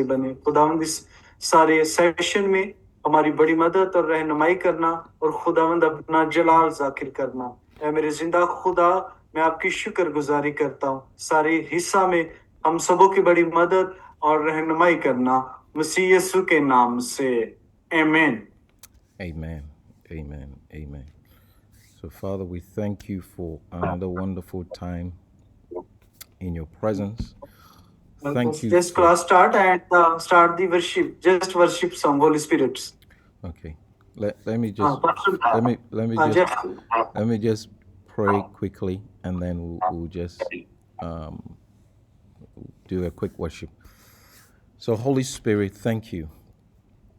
बने। खुदावंद इस सारे सेशन में हमारी बड़ी मदद और रहनुमाई करना और खुदावंद अपना जलाल जाकिर करना। ऐ मेरे जिंदा खुदा, मैं आपकी शुक्रगुजारी करता हूँ। सारे हिस्सा में हम सबों की बड़ी मदद और रहनुमाई करना मसीह यीशु के नाम से, आमीन। Amen. Amen. Amen. So, Father, we thank you for another wonderful time in your presence. Thank you Just for. class start and start the worship. Just worship some Holy Spirits. Okay. Let me just let me just pray quickly, and then we'll just um, do a quick worship. So, Holy Spirit, thank you.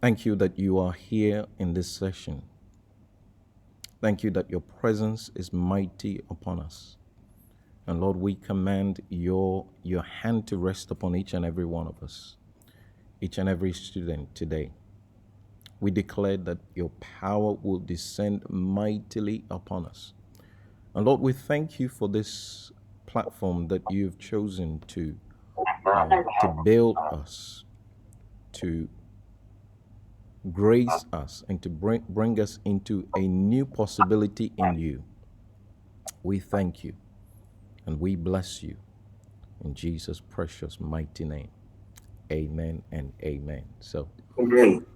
Thank you that you are here in this session. Thank you that your presence is mighty upon us. And Lord, we command your hand to rest upon each and every one of us, each and every student today. We declare that your power will descend mightily upon us. And Lord, we thank you for this platform that you've chosen to build us, to grace us, and to bring us into a new possibility in you. We thank you and we bless you in Jesus' precious mighty name. Amen and amen. So, Amen.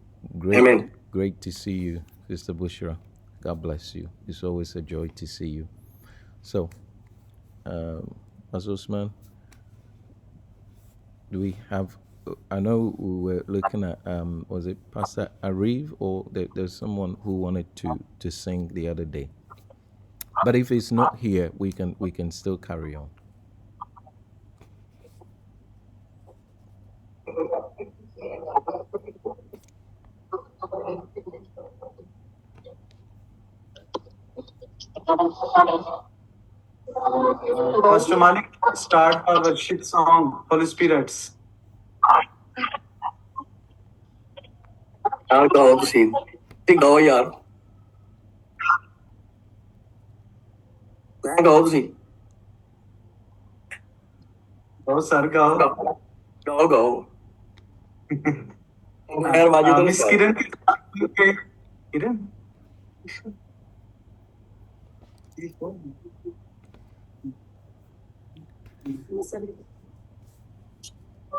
Great to see you, Sister Bushra. God bless you. It's always a joy to see you. So, Pastor Usman, do we have? I know we were looking at was it Pastor Arif, or there's someone who wanted to sing the other day. But if it's not here, we can still carry on. Pastor Malik, start our worship song, Holy Spirits. गाओ ਤੁਸੀਂ गाओ यार गाओ ਤੁਸੀਂ गाओ sir, गाओ। गाओ यार बाजी तो मिस किरण किरण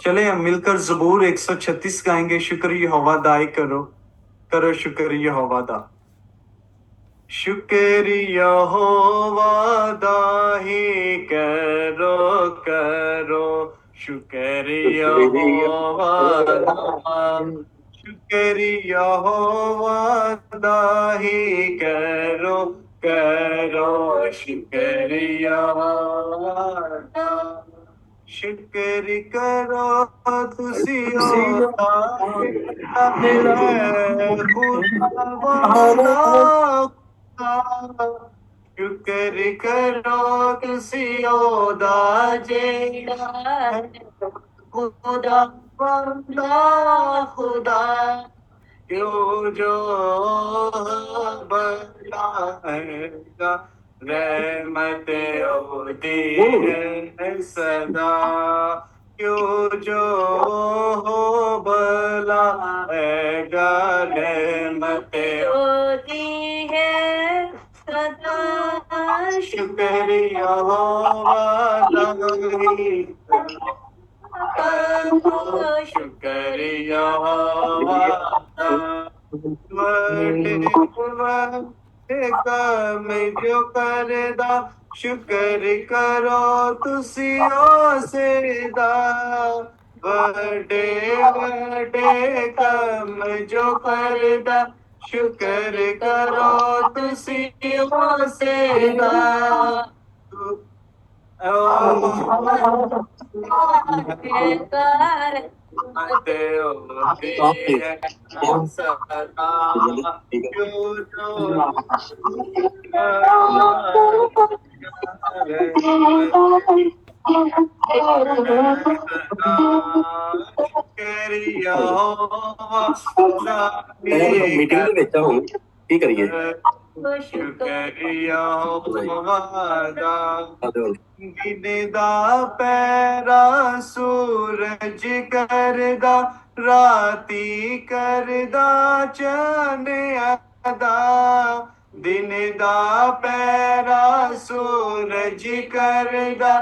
चले हम मिलकर ज़बूर 136 गाएंगे। शुक्र यहोवा दाई करो, करो शुक्र यहोवा दा। शुक्र यहोवा दाही करो, करो शुक्र यहोवा दा। शुक्र यहोवा दाही करो, करो शुक्र यहोवा दा। शुक्र करो तुसी शुक्र करो तुसी ओदा जेड़ा खुदा बंदा खुदा क्यों जो बंदा है रहमत होती है सदा। क्यों जो हो भला है रहमत होती है सदा। शुक्रिया वाला शुक्रिया काम जो करदा शुक्र करो तुसी सेदा। बड़े बड़े काम जो करदा शुक्र करो तुसी सेदा। मीटिंग ਦੇ ਵਿੱਚ ਹੁਣ ਕੀ ਕਰੀਏ शुक्रिया वादा Adol. गिनदा पैरा सूरज करदा राती करदा चन अदा दिन दा पैरा सूरज करदा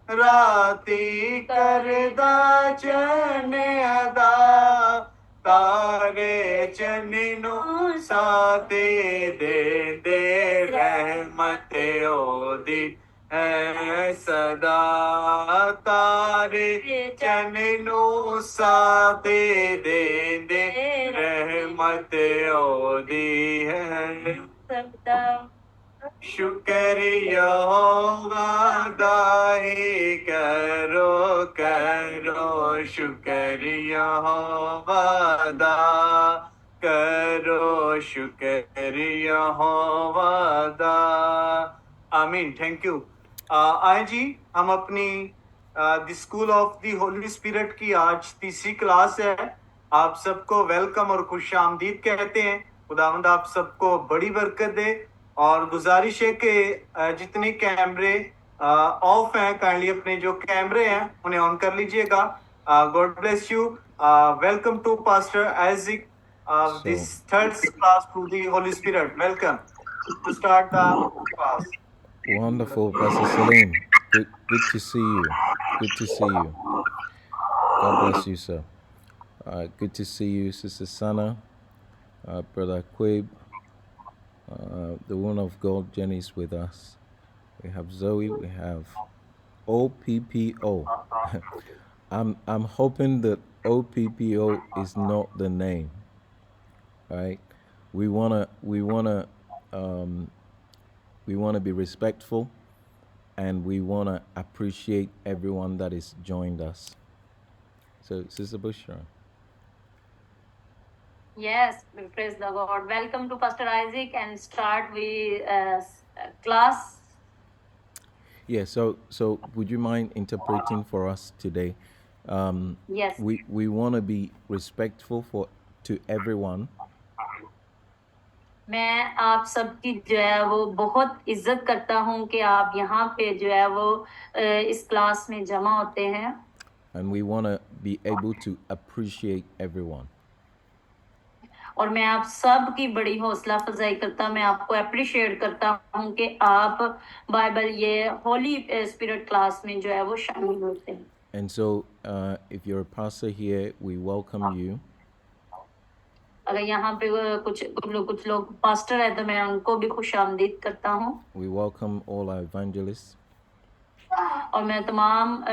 राती करदा चन अदा तारे चननू साथे दे दे रहमत ओदी है सदा तारे चननू साथे दे दे रहमत ओदी है सदा शुक्रिया वादाई करो करो शुक्रिया वादा करो शुक्रिया वादा आमीन थैंक यू आए जी हम अपनी the school of the Holy spirit की आज तीसरी क्लास है आप सबको वेलकम और खुश आमदीद कहते हैं खुदावंद आप सबको बड़ी बरकत दे और गुजारिश है कि जितने कैमरे ऑफ हैं काइंडली अपने जो कैमरे हैं उन्हें ऑन कर लीजिएगा God bless you welcome to pastor Isaac this third class through the Holy Spirit welcome to start the class Wonderful, Pastor Salim. Good to see you. Good to see you. God bless you, sir. Good to see you, Sister Sana, Brother Quib. The woman of God, Jenny, is with us. We have Zoe. We have OPPO. I'm hoping that OPPO is not the name, right? We wanna be respectful, and we wanna appreciate everyone that has joined us. So, Sister Bushra. Yes, praise the Lord. Welcome to Pastor Isaac and start with class. Yeah. So would you mind interpreting for us today? Yes. We want to be respectful to everyone. मैं आप सबकी जो है वो बहुत इज्जत करता हूँ कि आप यहाँ पे जो है वो इस क्लास में जमा होते हैं. And we want to be able to appreciate everyone. और मैं आप सब की बड़ी हौसला अफजाई करता मैं आपको अप्रिशिएट करता हूँ कि आप बाइबल ये होली स्पिरिट क्लास में जो है वो शामिल होते हैं. And so, if you're a pastor here, we welcome you. अगर यहाँ पे कुछ लोग पास्टर है तो मैं उनको भी खुशामदीद करता हूँ. We welcome all our evangelists. और मैं तमाम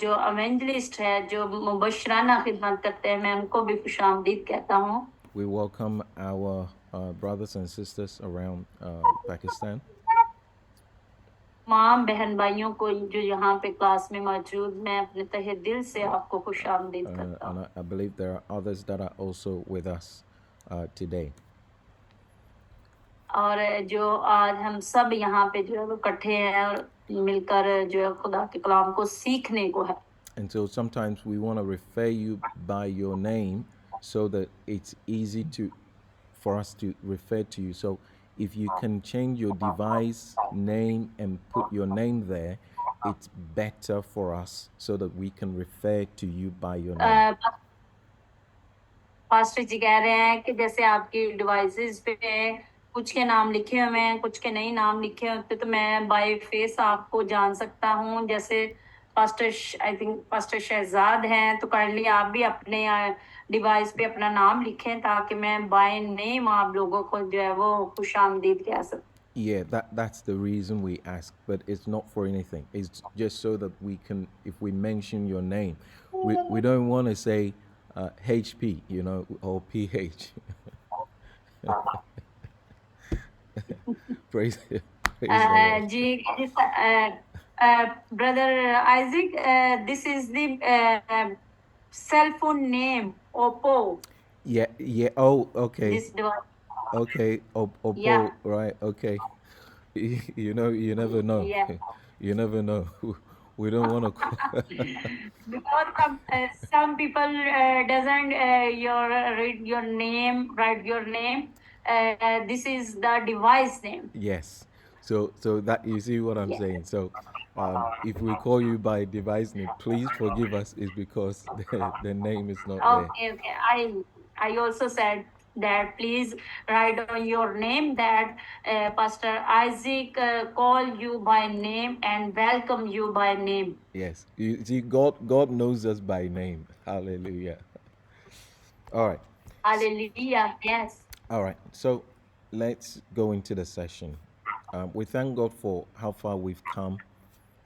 जो एवेंजलिस्ट है जो मुबशराना खिदमत करते हैं मैं उनको भी खुशामदीद कहता हूँ. We welcome our brothers and sisters around Pakistan. तमाम बहन भाइयों को जो यहाँ पे क्लास में मौजूद मैं अपने तहे दिल से आपको खुशामदीद करता हूँ. And I believe there are others that are also with us today. और जो आज हम सब यहाँ पे जो है वो इकट्ठे हैं और मिलकर जो है खुदा के कलाम को सीखने को है. And so sometimes we want to refer you by your name so that it's easy for us to refer to you. So if you can change your device name and put your name there, it's better for us so that we can refer to you by your name. Pastor ji कह रहे हैं कि जैसे आपकी devices पे कुछ के नाम लिखे हुए हैं कुछ के नहीं नाम लिखे होते तो मैं बाय फेस आपको जान सकता हूँ. जैसे pastor I think pastor Shahzad हैं तो काइंडली आप भी अपने डिवाइस पे अपना नाम लिखें ताकि मैं बाय नेम आप लोगों को जो है वो खुशामदीद कह सकूं. Yeah, that's the reason we ask, but it's not for anything. It's just so that we can, if we mention your name, we don't want to say HP, you know, or PH. Praise the Lord. Ji brother Isaac, this is the cell phone name Oppo. Yeah. Oh, okay. This device. Okay, Oppo, Yeah. right? Okay. You know, you never know. Yeah. You never know. We don't want to. Because some people doesn't write your name, this is the device name. Yes. So that you see what I'm Yeah. saying. So if we call you by device name, please forgive us. Is because the name is not there. Okay. I also said that please write on your name that Pastor Isaac call you by name and welcome you by name. Yes. You see, God knows us by name. Hallelujah. All right. Hallelujah. Yes. All right. So let's go into the session. We thank God for how far we've come,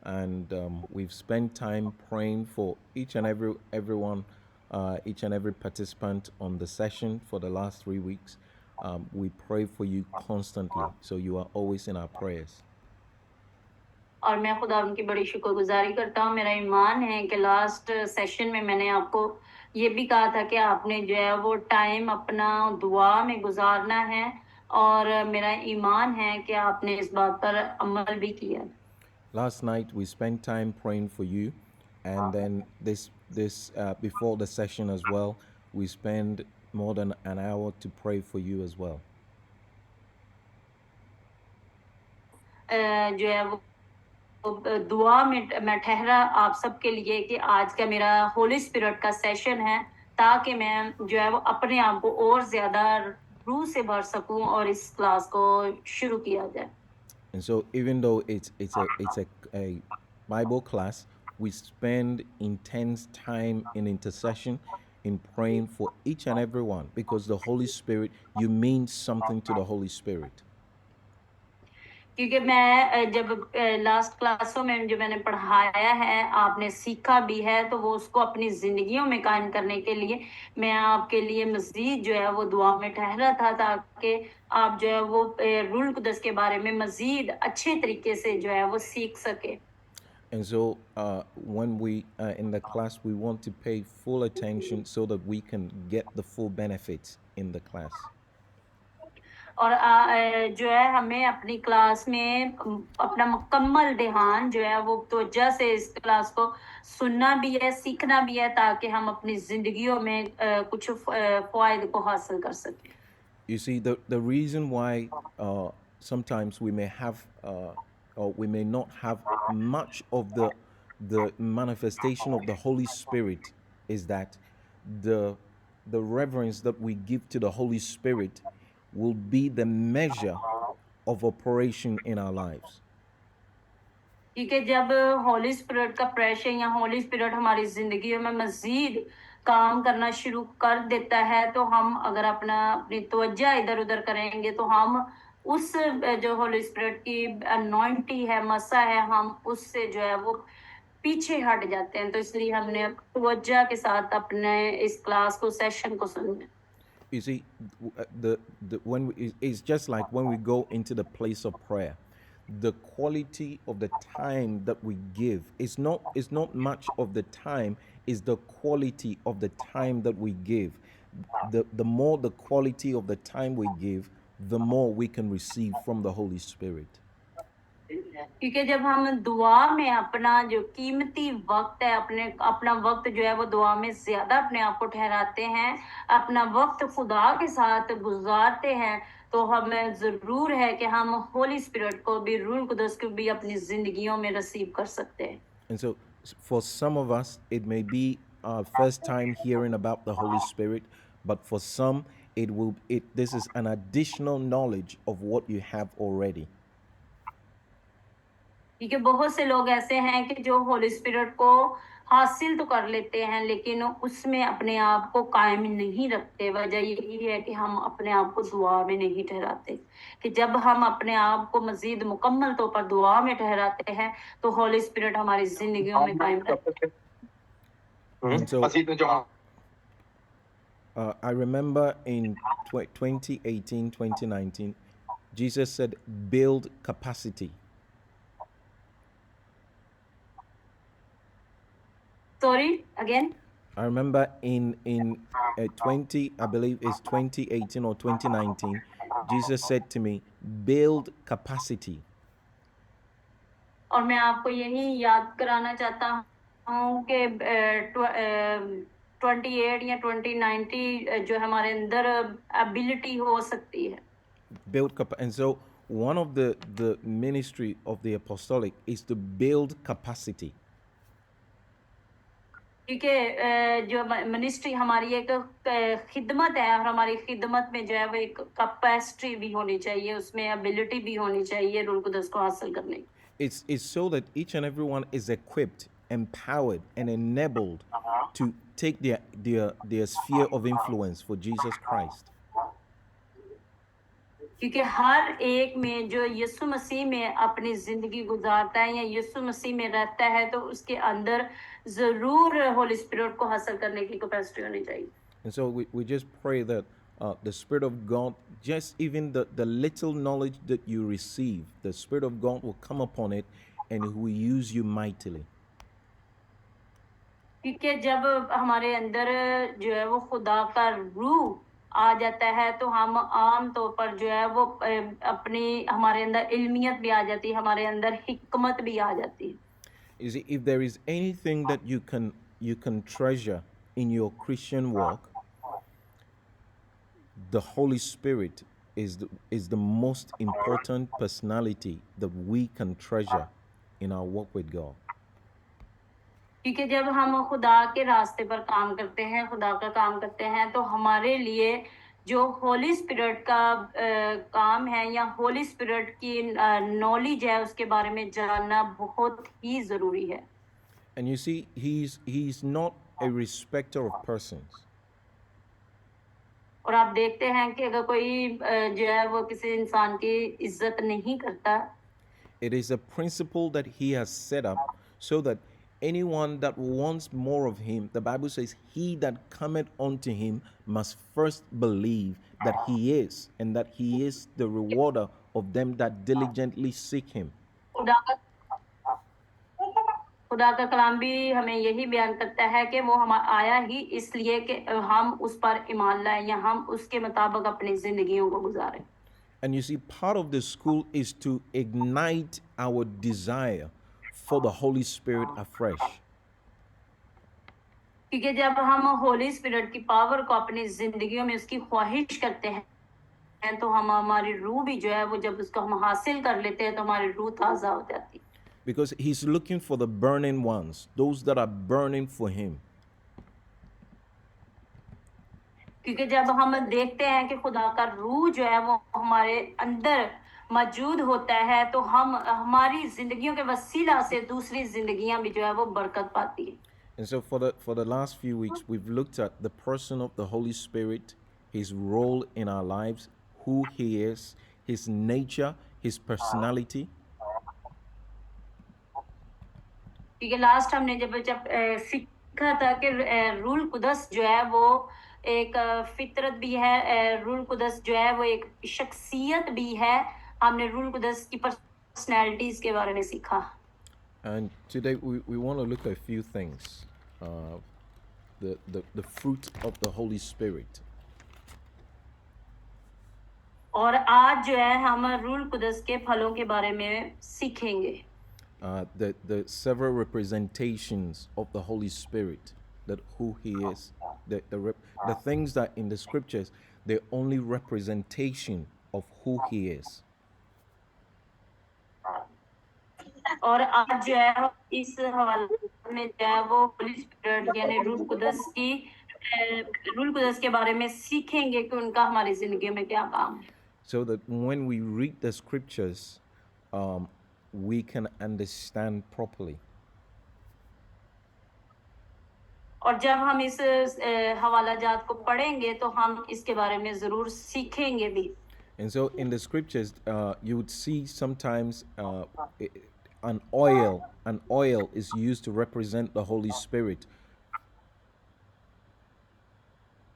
and we've spent time praying for each and everyone, each and every participant on the session for the last 3 weeks. We pray for you constantly, so you are always in our prayers. और मैं खुदा उनकी बड़ी शुक्रगुजारी करता हूँ। मेरा ईमान है कि लास्ट सेशन में मैंने आपको ये भी कहा था कि आपने जो है वो टाइम अपना दुआ में गुजारना है, और मेरा ईमान है कि आपने इस बात पर अमल भी किया। Last night we spent time praying for you, and then this before the session as well, we spent more than an hour to pray for you as well. जो है वो दुआ में मैं ठहरा आप सबके लिए कि आज का मेरा होली स्पिरिट का सेशन है, ताकि मैं जो है वो अपने आप को और ज्यादा रूह से भर सकूं और इस क्लास को शुरू किया जाए। And so even though it's a Bible class, we spend intense time in intercession, in praying for each and every one, because the Holy Spirit, you mean something to the Holy Spirit. क्योंकि मैं जब last क्लासों में जो मैंने पढ़ाया है, आपने सीखा भी है, तो वो उसको अपनी जिंदगियों में कायम करने के लिए मैं आपके लिए मजीद जो है वो दुआ में ठहरा था, ताकि आप जो है वो रूल कुदस के बारे में मजीद अच्छे तरीके से जो है वो सीख सके। And so when we in the class, we want to pay full attention so that we can get the full benefits in the class. और जो है हमें अपनी क्लास में अपना मुकम्मल ध्यान जो है वो तवज्जो से इस क्लास को सुनना भी है, सीखना भी है, ताकि हम अपनी जिंदगियों में कुछ फायदे को हासिल कर सकें। You see, the reason why sometimes we may have or we may not have much of the manifestation of the Holy Spirit is that the reverence that we give to the Holy Spirit will be the measure of operation in our lives. क्योंकि जब Holi spirit का pressure या Holi spirit हमारी जिंदगी में मजीद काम करना शुरू कर देता है, तो हम अगर अपनी तवज्जो इधर उधर करेंगे, तो हम उस जो होली स्पिरिट की अनॉइंटिंग है, मसा है, हम उससे जो है वो पीछे हट जाते हैं। तो इसलिए हमने तवज्जो के साथ अपने इस क्लास को, सेशन को सुनना। You see, it's just like when we go into the place of prayer, the quality of the time that we give is not much of the time, is the quality of the time that we give. The more the quality of the time we give, the more we can receive from the Holy Spirit. क्योंकि जब हम दुआ में अपना जो कीमती वक्त है, अपना वक्त जो है वो दुआ में ज्यादा अपने आप को ठहराते हैं, अपना वक्त खुदा के साथ गुजारते हैं, तो हमें जरूर है कि हम होली स्पिरिट को भी, रूह कुदस को भी अपनी जिंदगियों में रिसीव कर सकते हैं। And so for some of us it may be our first time hearing about the Holy Spirit, but for some this is an additional knowledge of what you have already. क्योंकि बहुत से लोग ऐसे हैं कि जो होली स्पिरिट को हासिल तो कर लेते हैं, लेकिन उसमें अपने आप को कायम नहीं रखते। वजह यही है कि हम अपने आप को दुआ में नहीं ठहराते, कि जब हम अपने आप को मजीद मुकम्मल तौर पर दुआ में ठहराते हैं, तो होली स्पिरिट हमारी जिंदगियों में कायम रहता है। So I remember in 2018, 2019, Jesus said, build capacity. Sorry, again? I remember in I believe it's 2018 or 2019, Jesus said to me, build capacity. और मैं आपको यही याद कराना चाहता हूँ कि 28 या 2090 जो हमारे अंदर एबिलिटी हो सकती है। And so one of the ministry of the apostolic is to build capacity. क्योंकि जो मिनिस्ट्री हमारी एक खिदमत है, और हमारी खिदमत में जो है वो एक कैपेसिटी भी होनी चाहिए, उसमें एबिलिटी भी होनी चाहिए रूल कुदस को हासिल करने की। It's so that each and everyone is equipped, empowered, and enabled to take their sphere of influence for Jesus Christ. क्योंकि हर एक में जो यीशु मसीह में अपनी जिंदगी गुजारता है या यीशु मसीह में रहता है, तो उसके अंदर जरूर होली स्पिरिट को हासिल करने की कैपेसिटी होनी चाहिए। And so we just pray that the Spirit of God, just even the little knowledge that you receive, the Spirit of God will come upon it and He will use you mightily. क्योंकि जब हमारे अंदर जो है वो खुदा का रूह आ जाता है, तो हम आम तौर पर जो है वो अपनी हमारे अंदर इल्मियत भी आ जाती है, हमारे अंदर हिकमत भी आ जाती है। You see, if there is anything that you can treasure in your Christian walk, the Holy Spirit is the most important personality that we can treasure in our walk with God. क्योंकि जब हम खुदा के रास्ते पर काम करते हैं, खुदा का काम करते हैं, तो हमारे लिए जो होली स्पिरिट का काम है या होली स्पिरिट की नॉलेज है, उसके बारे में जानना बहुत ही जरूरी है। And you see, he's not a respecter of persons. और आप देखते हैं कि अगर कोई जो है वो किसी इंसान की इज्जत नहीं करता, It is a principle that he has set up so that anyone that wants more of him, the Bible says, he that cometh unto him must first believe that he is, and that he is the rewarder of them that diligently seek him. खुदा का कलाम भी हमें यही बयान करता है कि वो हम आया ही इसलिए कि हम उस पर ईमान लाएं या हम उसके मुताबिक अपनी जिंदगियों को गुजारें। And you see, part of the school is to ignite our desire for the Holy Spirit afresh. क्योंकि जब हम होली स्पिरिट की पावर को अपनी जिंदगियों में उसकी ख्वाहिश करते हैं, तो हम हमारी रूह भी जो है वो जब उसको हम हासिल कर लेते हैं, तो हमारी रूह ताजा हो जाती है। Because he's looking for the burning ones, those that are burning for him. क्योंकि जब हम देखते हैं कि खुदा का रूह जो है वो हमारे अंदर मौजूद होता है, तो हम हमारी जिंदगियों के वसीला से दूसरी जिंदगियां भी जो है वो बरकत पाती है। And so for the last few weeks, we've looked at the person of the Holy Spirit, his role in our lives, who he is, his nature, his personality. क्योंकि लास्ट हमने जब सीखा था कि रूल कुदस जो है वो एक फितरत भी है, रूल कुदस जो है वो एक शख्सियत भी है, हमने रूल कुदस की पर्सनैलिटीज के बारे में सीखा। And today we want to look at a few things. The fruit of the Holy Spirit. और आज जो है हम रूल कुदस के फलों के बारे में सीखेंगे। The several representations of the Holy Spirit, that who he is, the things that in the scriptures, they're only representation of who he is. और आज जो है इस हवाले में जो है वो होली स्पिरिट यानी रूल कुदस के बारे में सीखेंगे कि उनका हमारी जिंदगी में क्या काम है। So that when we read the scriptures, we can understand properly. और जब हम इस हवाला जात को पढ़ेंगे तो हम इसके बारे में जरूर सीखेंगे भी। And so in the scriptures, you would see sometimes an oil is used to represent the Holy Spirit.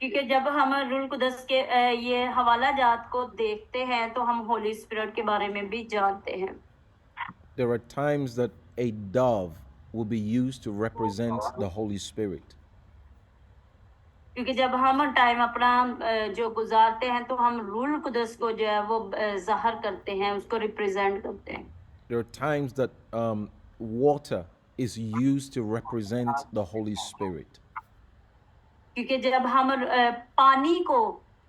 क्योंकि जब हम रूल कुदस के ये हवाला जात को देखते हैं तो हम होली स्पिरिट के बारे में भी जानते हैं। There are times that a dove will be used to represent the Holy Spirit. क्योंकि जब हम टाइम अपना जो गुजारते हैं तो हम रूल कुदस को जो है वो ज़ाहिर करते हैं, उसको रिप्रेजेंट करते हैं। There are times that water is used to represent the Holy Spirit. क्योंकि जब हम पानी को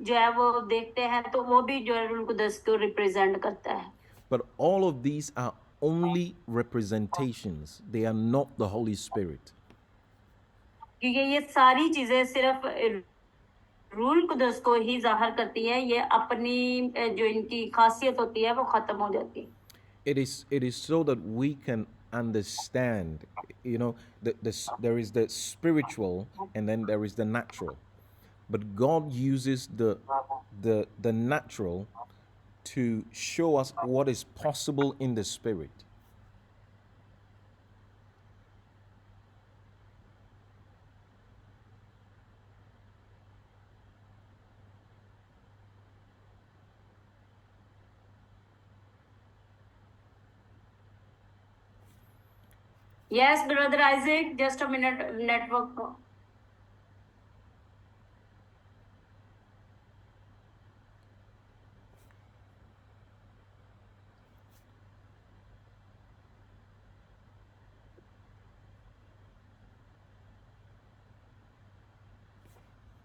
जो है वो देखते हैं तो वो भी जो है रूल कुदस को रिप्रेजेंट करता है। But all of these are only representations, they are not the Holy Spirit. क्योंकि ये सारी चीजें सिर्फ रूल कुदस को ही जाहिर करती है, ये अपनी जो इनकी खासियत होती है वो खत्म हो जाती है। It is so that we can understand, you know, there is the spiritual and then there is the natural. But God uses the natural to show us what is possible in the spirit. Yes, brother Isaac, just a minute, network.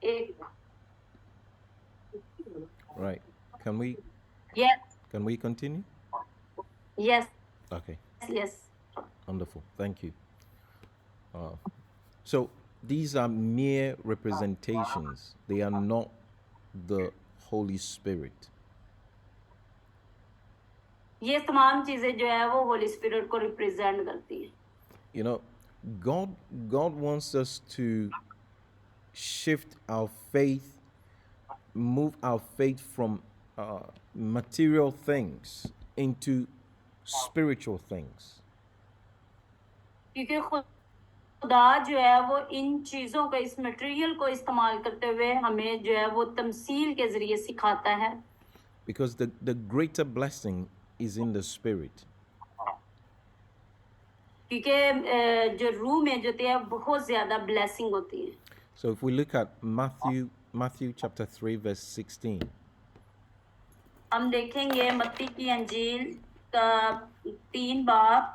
एक Right. Can we yes, continue? yes, Okay. yes. Wonderful. Thank you. So these are mere representations. They are not the Holy Spirit. ये तमाम चीजें जो है वो Holi spirit को represent करती है। You know, God wants us to shift our faith, move our faith from material things into spiritual things. क्योंकि खुदा जो है वो इन चीजों को, इस मटेरियल को इस्तेमाल करते हुए हमें जो है वो तमसील के जरिए सिखाता है। Because the greater blessing is in the spirit. क्योंकि जो रूह में जो है बहुत ज्यादा ब्लेसिंग होती है। So if we look at Matthew chapter 3 verse 16. हम देखेंगे मत्ती की अंजील का 3 बाब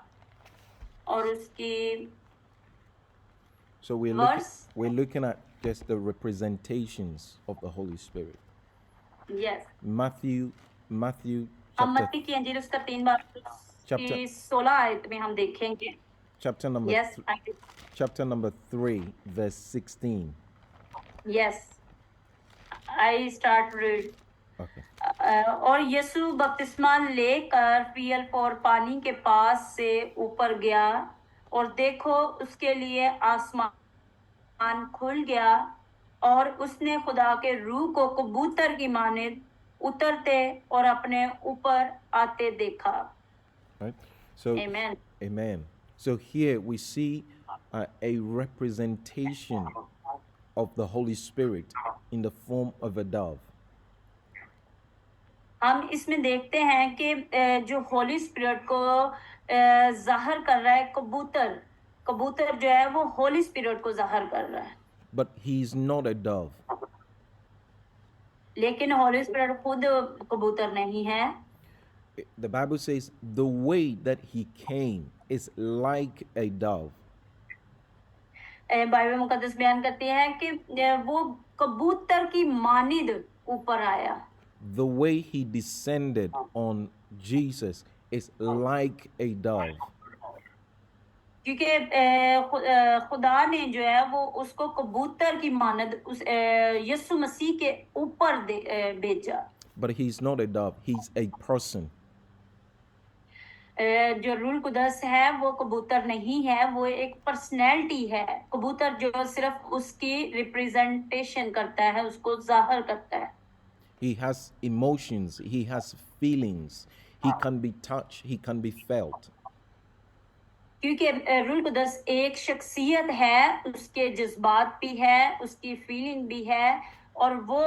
और उसकी So we're looking at just the representations of the Holy Spirit. yes, Matthew हम chapter मत्ती की अंजील उसका 3 बाब Chapter- की 16 आयत में हम देखेंगे। chapter number yes, chapter number 3 verse 16. yes, I start read. Okay. और यीशु बपतिस्मा लेकर फियल और पानी के पास से ऊपर गया और देखो उसके लिए आसमान खुल गया और उसने खुदा के रूह को कबूतर की मानिंद उतरते और अपने ऊपर आते देखा। Right? So Amen. Amen. So here we see a representation of the Holy Spirit in the form of a dove. हम इसमें देखते हैं कि जो होली स्पिरिट को जाहिर कर रहा है कबूतर, कबूतर जो है वो होली स्पिरिट को जाहिर कर रहा है। But he is not a dove. लेकिन होली स्पिरिट खुद कबूतर नहीं है। The Bible says the way that he came is like a dove. Bible मुकद्दस बयान करती है कि वो कबूतर की मानिंद ऊपर आया। The way he descended on Jesus is like a dove. क्योंकि खुदा ने जो है वो उसको कबूतर की मानद उस यीशु मसीह के ऊपर भेजा। But he's not a dove, he's a person. जो रूल कुदस है वो कबूतर नहीं है, वो एक पर्सनैलिटी है। कबूतर जो सिर्फ उसकी रिप्रेजेंटेशन करता है, उसको जाहिर करता है। He has emotions, he has feelings, he can be touched, he can be felt. क्योंकि रूल कुदस एक शख्सियत है, उसके जज्बात भी है, उसकी फीलिंग भी है और वो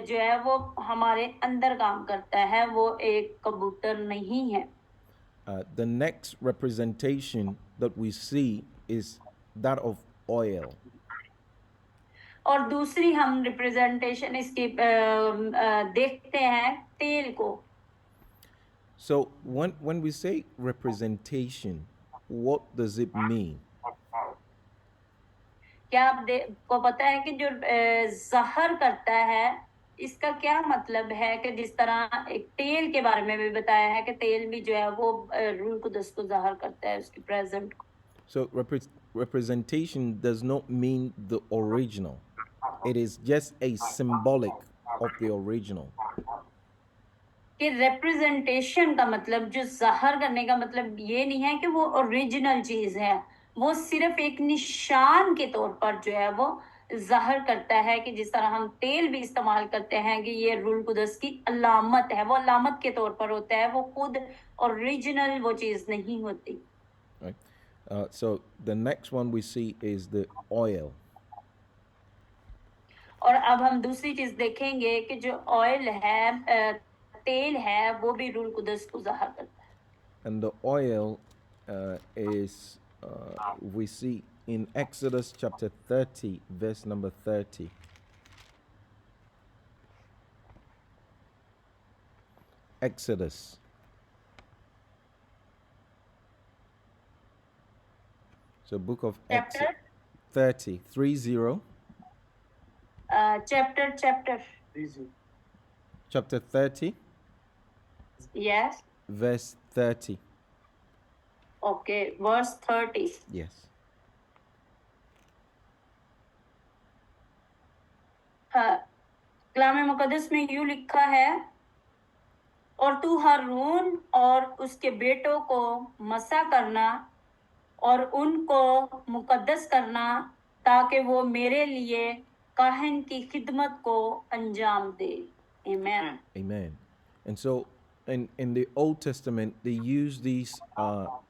जो है वो हमारे अंदर काम करता है, वो एक कबूतर नहीं है। The next representation that we see is that of oil. और दूसरी हम रिप्रेजेंटेशन इसकी देखते हैं तेल को। So when we say representation, what does it mean? क्या आप को पता है कि जो जाहिर करता है इसका क्या मतलब है कि जिस तरह एक तेल के बारे में भी बताया है कि तेल भी जो है वो रूह कुदस को ज़ाहिर करता है, उसकी प्रेजेंट को। So representation does not mean the original. It is just a symbolic of the original. कि रिप्रेजेंटेशन का मतलब, जो ज़ाहिर करने का मतलब ये नहीं है कि वो ओरिजिनल चीज है, वो सिर्फ एक निशान के तौर पर जो है वो ज़ाहिर करता है कि जिस तरह हम तेल भी इस्तेमाल करते हैं कि ये रूह कुदस की अलामत है, वो अलामत के तौर पर होता है, वो खुद ओरिजिनल वो चीज नहीं होती। Right. So the next one we see is the oil. और अब हम दूसरी चीज देखेंगे कि जो ऑयल है, तेल है, वो भी रूह कुदस को ज़ाहिर करता है। And the oil is, we see in Exodus chapter 30, verse number 30. Exodus. So book of Exodus chapter 30, chapter Easy. chapter 30, yes, verse 30. Okay, verse 30। Yes. हाँ, कलाम मुकद्दस में यूं लिखा है, और तू हारून और उसके बेटों को मसा करना और उनको मुकद्दस करना, ताकि वो मेरे लिए काहन की खिदमत को अंजाम दे। आमीन। Amen. And so in the Old Testament, they use these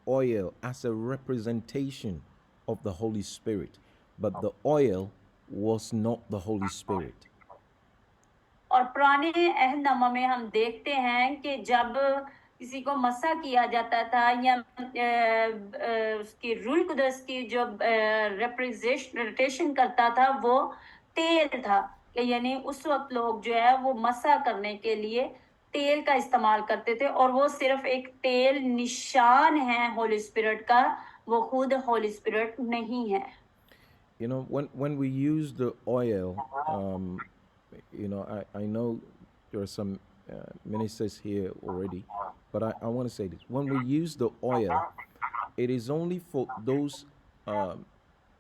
oil as a representation of the Holy Spirit, but the oil was not the Holy Spirit. और पुराने अहदनामा में हम देखते हैं कि जब किसी को मसा किया जाता था या उसकी रूह कुदस की जो रिप्रेजेंटेशन करता था, वो तेल था। कि यानी उस वक्त लोग जो है वो मसा करने के लिए तेल का इस्तेमाल करते थे, और वो सिर्फ एक तेल निशान है होली स्पिरिट का, वो खुद होली स्पिरिट नहीं है। You know, when we use the oil, you know, I know there are some ministers here already, but I want to say this. When we use the oil, it is only for those,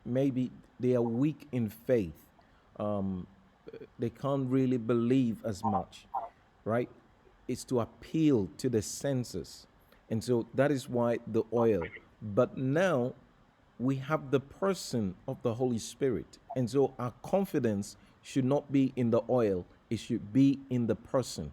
maybe they are weak in faith. They can't really believe as much, right? It's to appeal to the senses. And so that is why the oil. But now we have the person of the Holy Spirit. And so our confidence should not be in the oil, it should be in the person.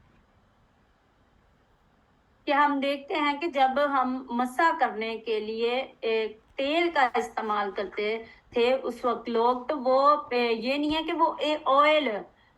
कि हम देखते हैं कि जब हम मसा करने के लिए एक तेल का इस्तेमाल करते थे उस वक्त लोग, तो वो ये नहीं है कि वो एक ऑयल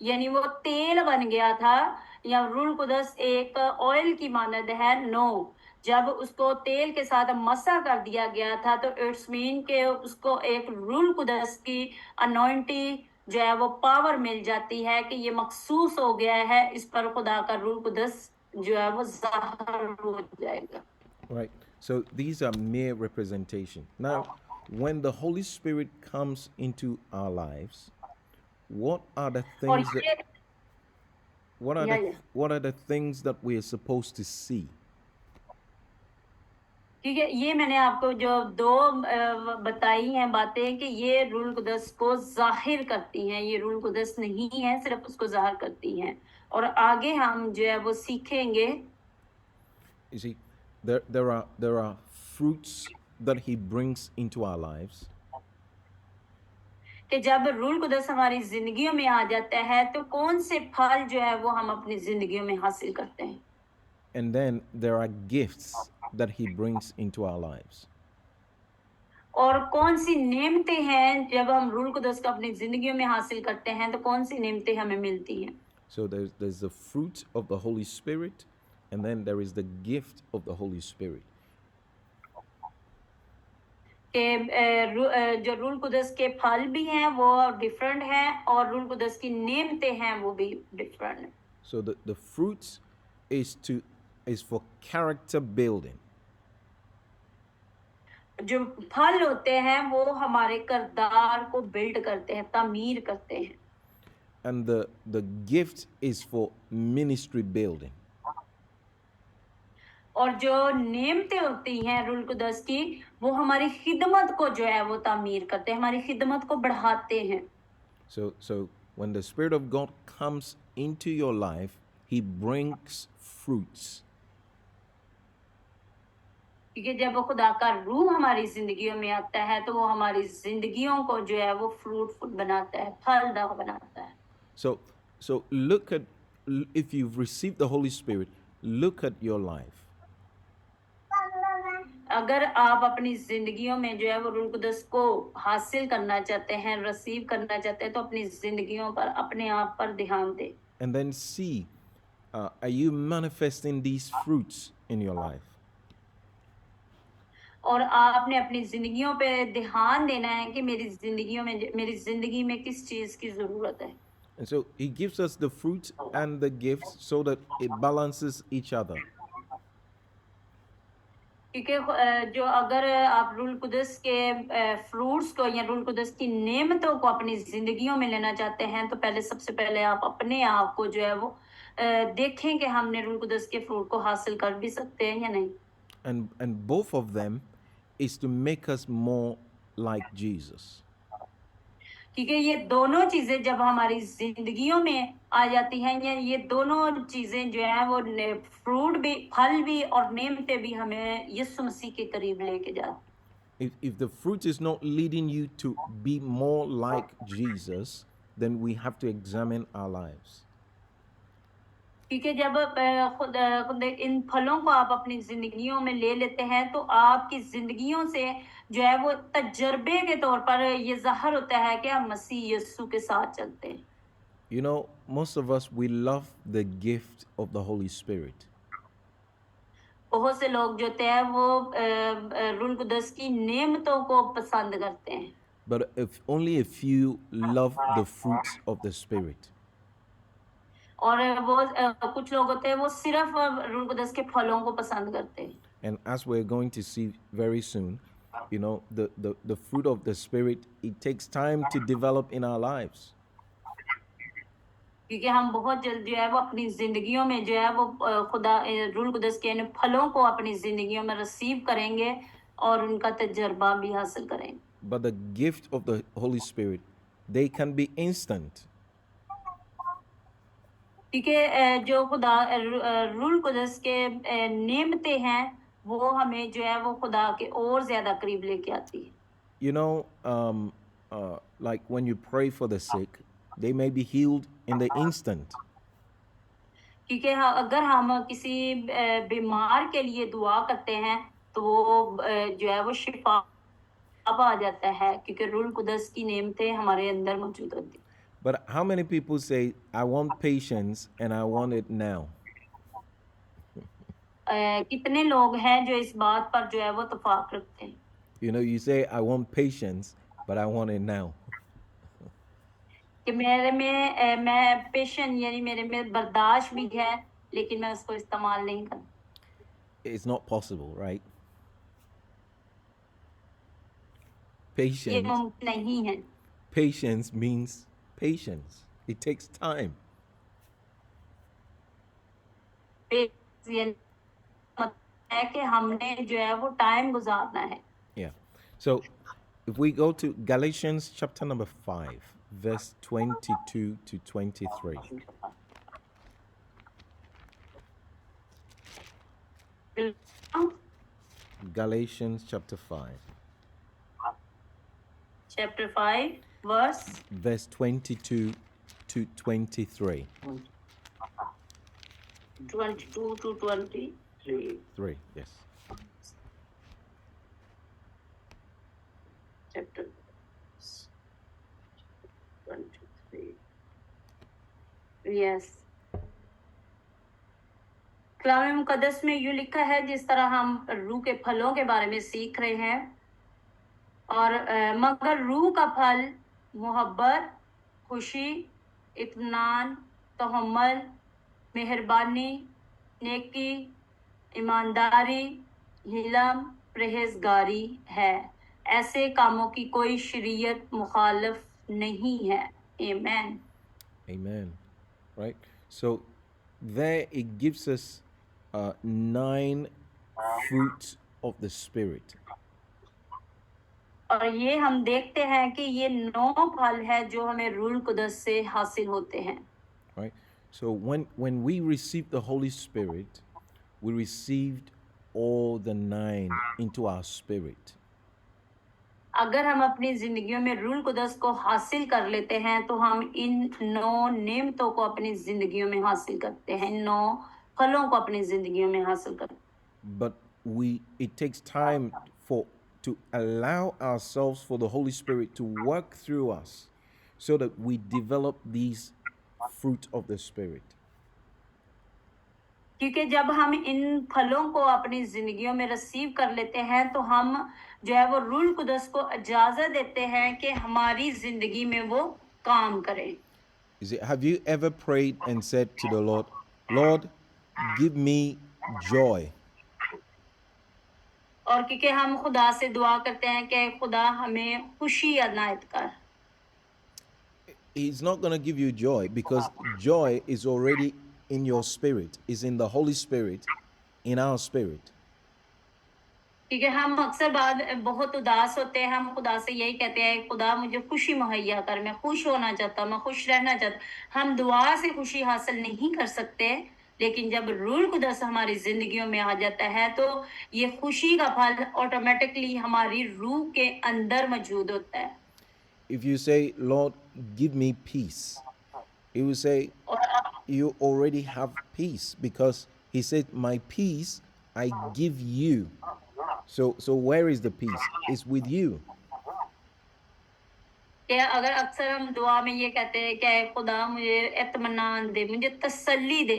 यानी वो तेल बन गया था या रूह कुदस एक ऑयल की मानद है। नो, जब उसको तेल के साथ मसा कर दिया गया था तो इट्स मीन के उसको एक रूह कुदस की अनॉइंटिंग जो है वो पावर मिल जाती है कि ये मखसूस हो गया है, इस पर खुदा का रूह कुदस जो है वो ज़ाहिर हो जाएगा। Right. So these are mere representation. Now, when the Holy Spirit comes into our lives, what are the और things that ये what are the things that we are supposed to see? ठीक है, ये मैंने आपको जो दो बताई हैं बातें कि ये रूह कुदस को जाहिर करती हैं, ये रूह कुदस नहीं है, सिर्फ उसको जाहिर करती हैं। और आगे हम जो है वो सीखेंगे You see, there are fruits that He brings into our lives, कि जब रूह कुदस हमारी जिंदगियों में आ जाता है तो कौन से फल जो है वो हम अपनी जिंदगियों में हासिल करते हैं। and then there are gifts that He brings into our lives. और कौन सी नेमतें हैं जब हम रूह कुदस को अपनी जिंदगियों में हासिल करते हैं, तो कौन सी नेमतें हमें मिलती हैं। So there's the fruit of the Holy Spirit, and then there is the gift of the Holy Spirit. कि जो रूह कुदस के फल भी हैं वो डिफरेंट हैं, और रूह कुदस की नेमतें हैं वो भी डिफरेंट हैं। So the fruits is for character building. जो फल होते हैं वो हमारे किरदार को बिल्ड करते हैं, तामीर करते हैं। and the gift is for ministry building. और जो नेमतें होती हैं रूल कुदस की, वो हमारी खिदमत को जो है वो तामीर करते हैं, हमारी खिदमत को बढ़ाते हैं. So when the Spirit of God comes into your life, He brings fruits. क्योंकि जब वो खुदा का रूह हमारी जिंदगियों में आता है तो वो हमारी जिंदगियों को जो है वो फ्रूटफुल बनाता है, फलदार बनाता है. So look at, if you've received the Holy Spirit, look at your life. अगर आप अपनी जिंदगियों में जो है वो रूह कुदस को हासिल करना चाहते हैं, रिसीव करना चाहते हैं, तो अपनी जिंदगियों पर, अपने आप पर ध्यान दें. And then see, are you manifesting these fruits in your life? और आपने अपनी जिंदगियों पे ध्यान देना है कि मेरी जिंदगी में किस चीज की जरूरत है. And so He gives us the fruits and the gifts so that it balances each other. क्योंकि जो अगर आप रूल कुदस के फ्रूट्स को या रूल कुदस की नेमतों को अपनी जिंदगियों में लेना चाहते हैं, तो पहले सबसे पहले आप अपने आप को जो है वो देखें कि हमने रूल कुदस के फ्रूट को हासिल कर भी सकते हैं या नहीं. And both of them is to make us more like Jesus. क्योंकि ये दोनों चीजें जब हमारी जिंदगियों में आ जाती हैं, या ये दोनों चीजें जो है वो फ्रूट भी, फल भी और नेमतें भी हमें यीशु मसीह के करीब लेके जाती. If the fruit is not leading you to be more like Jesus, then we have to examine our lives. क्योंकि जब खुद इन फलों को आप अपनी जिंदगियों में ले लेते हैं, तो आपकी जिंदगियों से जो है वो तजर्बे के तौर पर ये ज़ाहिर होता है कि हम मसीह यीशु के साथ चलते हैं. You know, most of us, we love the gift of the Holy Spirit. बहुत से लोग जो होते हैं वो रूह कुदस की नेमतों को पसंद करते हैं. But if only a few love the fruits of the Spirit. और वो कुछ लोग होते हैं वो सिर्फ रूह कुदस के फलों को पसंद करते हैं. And as we're going to see very soon, you know, the fruit of the Spirit, it takes time to develop in our lives. क्योंकि हम बहुत जल्द जो है वो अपनी जिंदगियों में जो है वो खुदा रूह कुदस के इन फलों को अपनी जिंदगियों में रिसीव करेंगे और उनका तजर्बा भी हासिल करेंगे. But the gift of the Holy Spirit, they can be instant. क्योंकि जो खुदा रूह कुदस के नेमतें हैं वो हमें जो है वो खुदा के और ज्यादा करीब लेके आती है. You know, like when you pray for the sick, they may be healed in the instant. क्योंकि अगर हम किसी बीमार के लिए दुआ करते हैं तो वो जो है वो शिफा आ जाता है, क्योंकि रूह कुदस की नेमतें हमारे अंदर मौजूद होती हैं. But how many people say, I want patience and I want it now? कितने लोग हैं जो इस बात पर जो है वो तफाक रखते हैं. You know, you say, I want patience, but I want it now. कि मैं पेशेंट यानी मेरे में बर्दाश्त भी है, लेकिन मैं उसको इस्तेमाल नहीं करता. It's not possible, right? ये Patience, मुमकिन नहीं है. patience means patience. It takes time. ये मतलब है कि हमने जो है वो टाइम गुजारना है. Yeah. So if we go to Galatians chapter number 5, verse 22 to 23. Galatians chapter 5, Chapter 5, verse 22 to 23. 22 to 23. 3, yes. Chapter 23. Yes. कलाम मुकद्दस में यूं लिखा है, जिस तरह हम रूह के फलों के बारे में सीख रहे हैं, और मगर रूह का फल मोहब्बत, खुशी, इत्मीनान, तहम्मुल, मेहरबानी, नेकी, ईमानदारी, हिलम, परहेजगारी है. ऐसे कामों की कोई शरीयत मुखालिफ नहीं है. आमीन. Amen. Right? So there it gives us 9 fruits of the Spirit. और ये हम देखते हैं कि ये 9 फल है जो हमें रूह कुदस से हासिल होते हैं। Right? So when we received the Holy Spirit, we received all the 9 into our spirit. अगर हम अपनी जिंदगियों में रूह कुदस को हासिल कर लेते हैं तो हम इन 9 नेमतों को अपनी जिंदगियों में हासिल करते हैं, 9 फलों को अपनी जिंदगियों में हासिल करते हैं। But it takes time to allow ourselves for the Holy Spirit to work through us so that we develop these fruit of the Spirit. क्योंकि जब हम इन फलों को अपनी जिंदगियों में रिसीव कर लेते हैं तो हम जो है वो रूह कुदस को इजाजत देते हैं कि हमारी जिंदगी में वो काम करे। Have you ever prayed and said to the Lord, Lord, give me joy? और क्योंकि हम खुदा से दुआ करते हैं कि खुदा हमें खुशी अनायत कर। He's not going to give you joy because joy is already in your spirit, is in the Holy Spirit, in our spirit. क्योंकि हम अक्सर बहुत उदास होते हैं, हम खुदा से यही कहते हैं, खुदा मुझे खुशी मुहैया कर, मैं खुश होना चाहता, मैं खुश रहना चाहता। हम दुआ से खुशी हासिल नहीं कर सकते, लेकिन जब रूह कुदस हमारी जिंदगियों में आ जाता है तो ये खुशी का फल ऑटोमेटिकली हमारी रूह के अंदर मौजूद होता है। If you say, Lord, give me peace, he will say, you already have peace because he said, my peace I give you. So where is the peace? It's with you. अगर अक्सर हम दुआ में ये कहते हैं कि खुदा मुझे इत्मीनान दे, मुझे तसल्ली दे,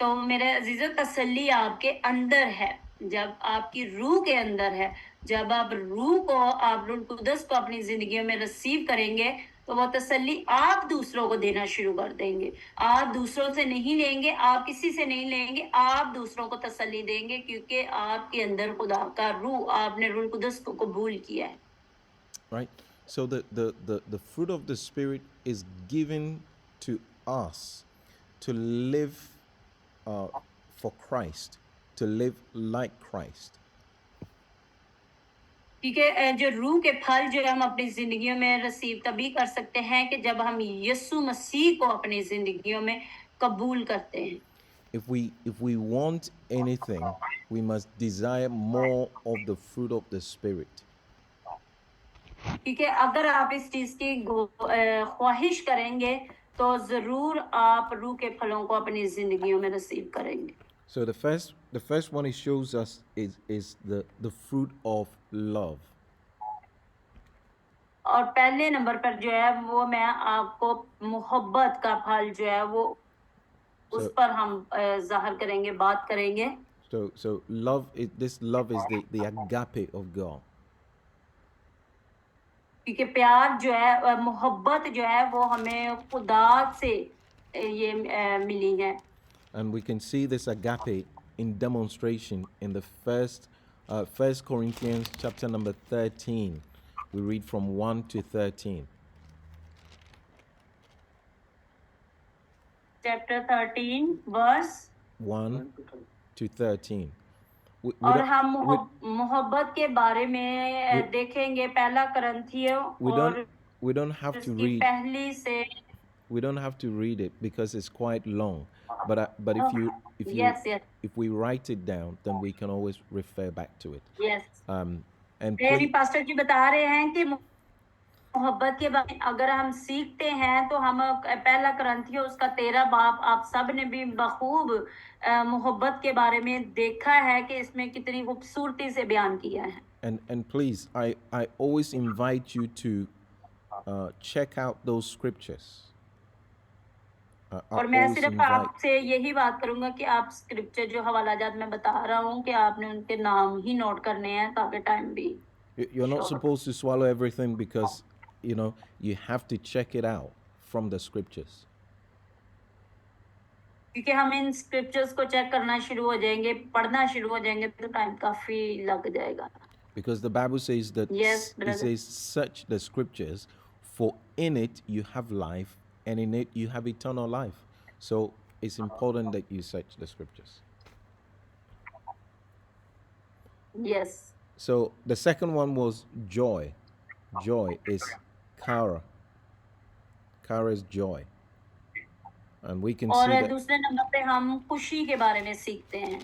तो मेरे अजीजों तसल्ली आपके अंदर है, जब आपकी रूह के अंदर है। जब आप रूह कुदस को अपनी जिंदगियों में रिसीव करेंगे तो वो तसल्ली आप दूसरों को देना शुरू कर देंगे। आप दूसरों से नहीं लेंगे, आप किसी से नहीं लेंगे, आप दूसरों को तसल्ली देंगे क्योंकि आपके अंदर खुदा का रूह, आपने रूह कुदस को कबूल किया है। Right? So the fruit of the Spirit is given to us to live for Christ, to live like Christ. क्योंकि जो रूह के फल जो हम अपनी जिंदगियों में रिसीव तभी कर सकते हैं कि जब हम यीशु मसीह को अपनी जिंदगियों में कबूल करते हैं। If we want anything, we must desire more of the fruit of the Spirit. क्योंकि अगर आप इस चीज की ख्वाहिश करेंगे तो जरूर आप रूह के फलों को अपनी जिंदगियों में रिसीव करेंगे। So the first one it shows us is the fruit of love. और पहले नंबर पर जो है वो मैं आपको मोहब्बत का फल जो है वो उस पर हम जाहिर करेंगे, बात करेंगे। So this love is the agape of God. क्योंकि प्यार जो है, मोहब्बत जो है वो हमें खुदा से ये मिली है। And we can see this agape in demonstration in the first Corinthians chapter number 13. We read from 1 to 13. Chapter 13 verse 1 to 13. और हम मोहब्बत के बारे में देखेंगे पहला करंथियों और we don't have to read पहली से we don't have to read it because it's quite long, but if we write it down then we can always refer back to it. Yes. And pastor ji बता रहे हैं कि मोहब्बत के बारे में अगर हम सीखते हैं तो हम पहला करंथियों उसका 13 बाब आप सब ने भी बखूब मोहब्बत के बारे में देखा है कि इसमें कितनी खूबसूरती से बयान किया है। And please, I always invite you to check out those scriptures. और मैं सिर्फ आपसे यही बात करूंगा कि आप स्क्रिप्चर जो हवालाजात मैं बता रहा हूँ कि आपने उनके नाम ही नोट करने हैं ताकि टाइम भी। You're not supposed to swallow everything because you have to check it out from the scriptures. क्योंकि हम इन स्क्रिप्चर्स को चेक करना शुरू हो जाएंगे, पढ़ना शुरू हो जाएंगे तो टाइम काफी लग जाएगा। Because the Bible says that it says search the scriptures for in it you have life and in it you have eternal life. So it's important that you search the scriptures. Yes. So the second one was joy. Joy is kara. Kara is joy. And we can और see that दूसरे number पे हम खुशी के बारे में सीखते हैं.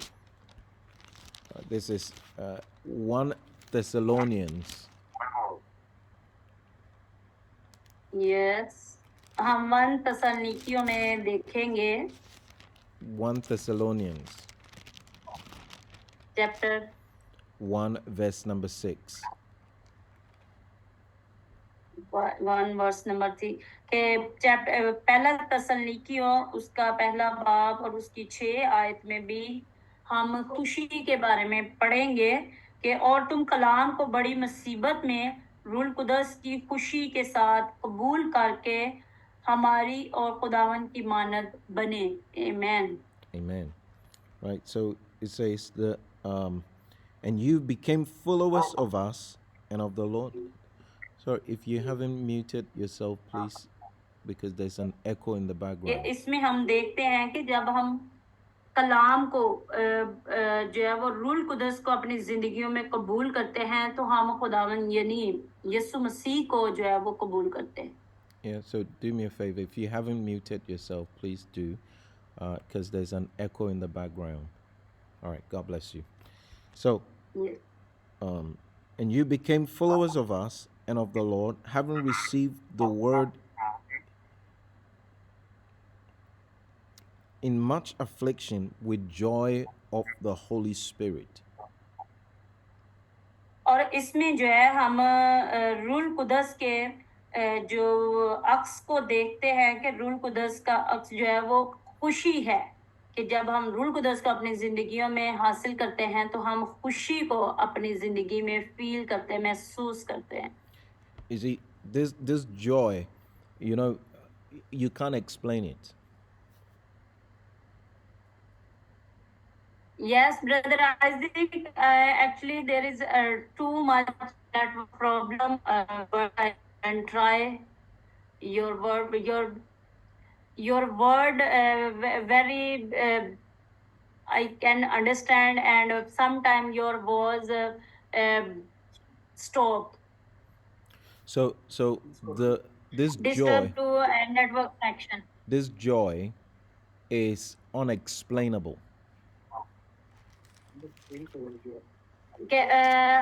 this is 1 Thessalonians. Yes. हम 1 तसलनिकियों में देखेंगे 1 Thessalonians chapter 1 verse number 6. 1 verse number 3 के चैप्टर पहला तसलनिकियों उसका पहला बाब और उसकी 6 आयत में भी हम खुशी के बारे में पढ़ेंगे कि और तुम कलाम को बड़ी मुसीबत में रूह कुदस की खुशी के साथ कबूल करके हमारी और खुदावन की मानद बने. आमीन. Amen. Right. So it says the and you became followers of us and of the Lord. So if you haven't muted yourself, please, because there's an echo in the ये background. इसमें हम देखते हैं कि जब हम कलाम को जो है वो रूल कुदस को अपनी जिंदगियों में कबूल करते हैं तो हम खुदावन यानी यीशु मसीह को जो है वो कबूल करते हैं. Yeah. So do me a favor. If you haven't muted yourself, please do, because there's an echo in the background. All right. God bless you. So Yes. and you became followers of us and of the Lord, having received the word in much affliction with joy of the Holy Spirit. और इसमें जो है हम rule कुदस के जो अक्स को देखते हैं कि रूल कुदस का अक्स जो है वो खुशी है कि जब हम रूल कुदस को अपनी जिंदगियों में हासिल करते हैं तो हम खुशी को अपनी जिंदगी में फील करते हैं, महसूस करते हैं. You see, this joy, you know, you can't explain it. Yes, brother Isaac, actually there is too much network problem, but I can try your word, your word very, I can understand, and sometimes your voice stop, So this joy, disturb to network connection. this joy is unexplainable. कि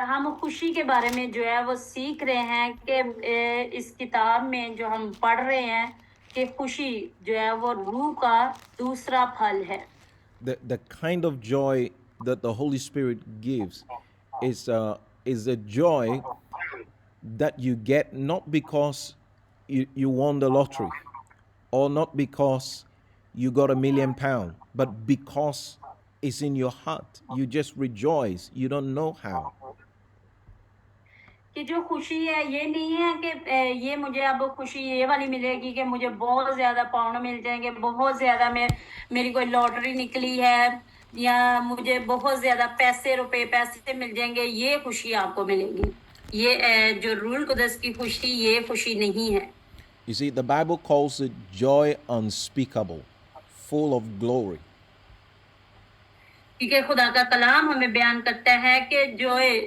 हम खुशी के बारे में जो है वो सीख रहे हैं कि इस किताब में जो हम पढ़ रहे हैं कि खुशी जो है वो रूह का दूसरा फल है. The kind of joy that the Holy Spirit gives is a joy that you get not because you won the lottery or not because you got £1 million, but because it's in your heart. You just rejoice. You don't know how. कि जो खुशी है ये नहीं है कि ये मुझे अब खुशी ये वाली मिलेगी कि मुझे बहुत ज्यादा पाउंड मिल जाएंगे, बहुत ज्यादा मेरी कोई लॉटरी निकली है या मुझे बहुत ज्यादा पैसे मिल जाएंगे, ये खुशी आपको मिलेगी. ये जो रूल कुदस की खुशी ये खुशी नहीं है. You see, the Bible calls it joy unspeakable, full of glory. क्योंकि खुदा का कलाम हमें बयान करता है कि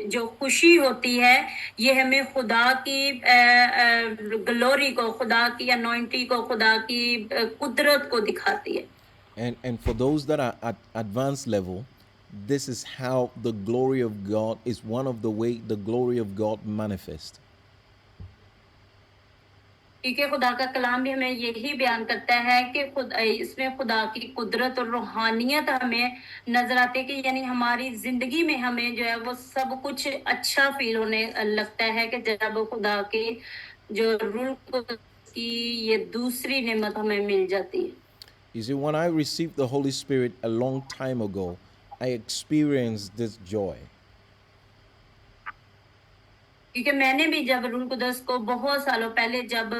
जो खुशी होती है ये हमें खुदा की ग्लोरी को, खुदा की अनॉइंटिंग को, खुदा की कुदरत को दिखाती है. And for those that are at advanced level, this is how the glory of God is one of the way the glory of God manifests. क्योंकि खुदा का कलाम भी हमें यही बयान करता है कि इसमें खुदा की कुदरत और रूहानियत हमें नजर आती है कि यानी हमारी जिंदगी में हमें जो है वो सब कुछ अच्छा फील होने लगता है कि जब खुदा की जो रूह की ये दूसरी नेमत हमें मिल जाती है. You see, when I received the Holy Spirit a long time ago, I experienced this joy. क्योंकि मैंने भी जब रूह कुदस को बहुत सालों पहले जब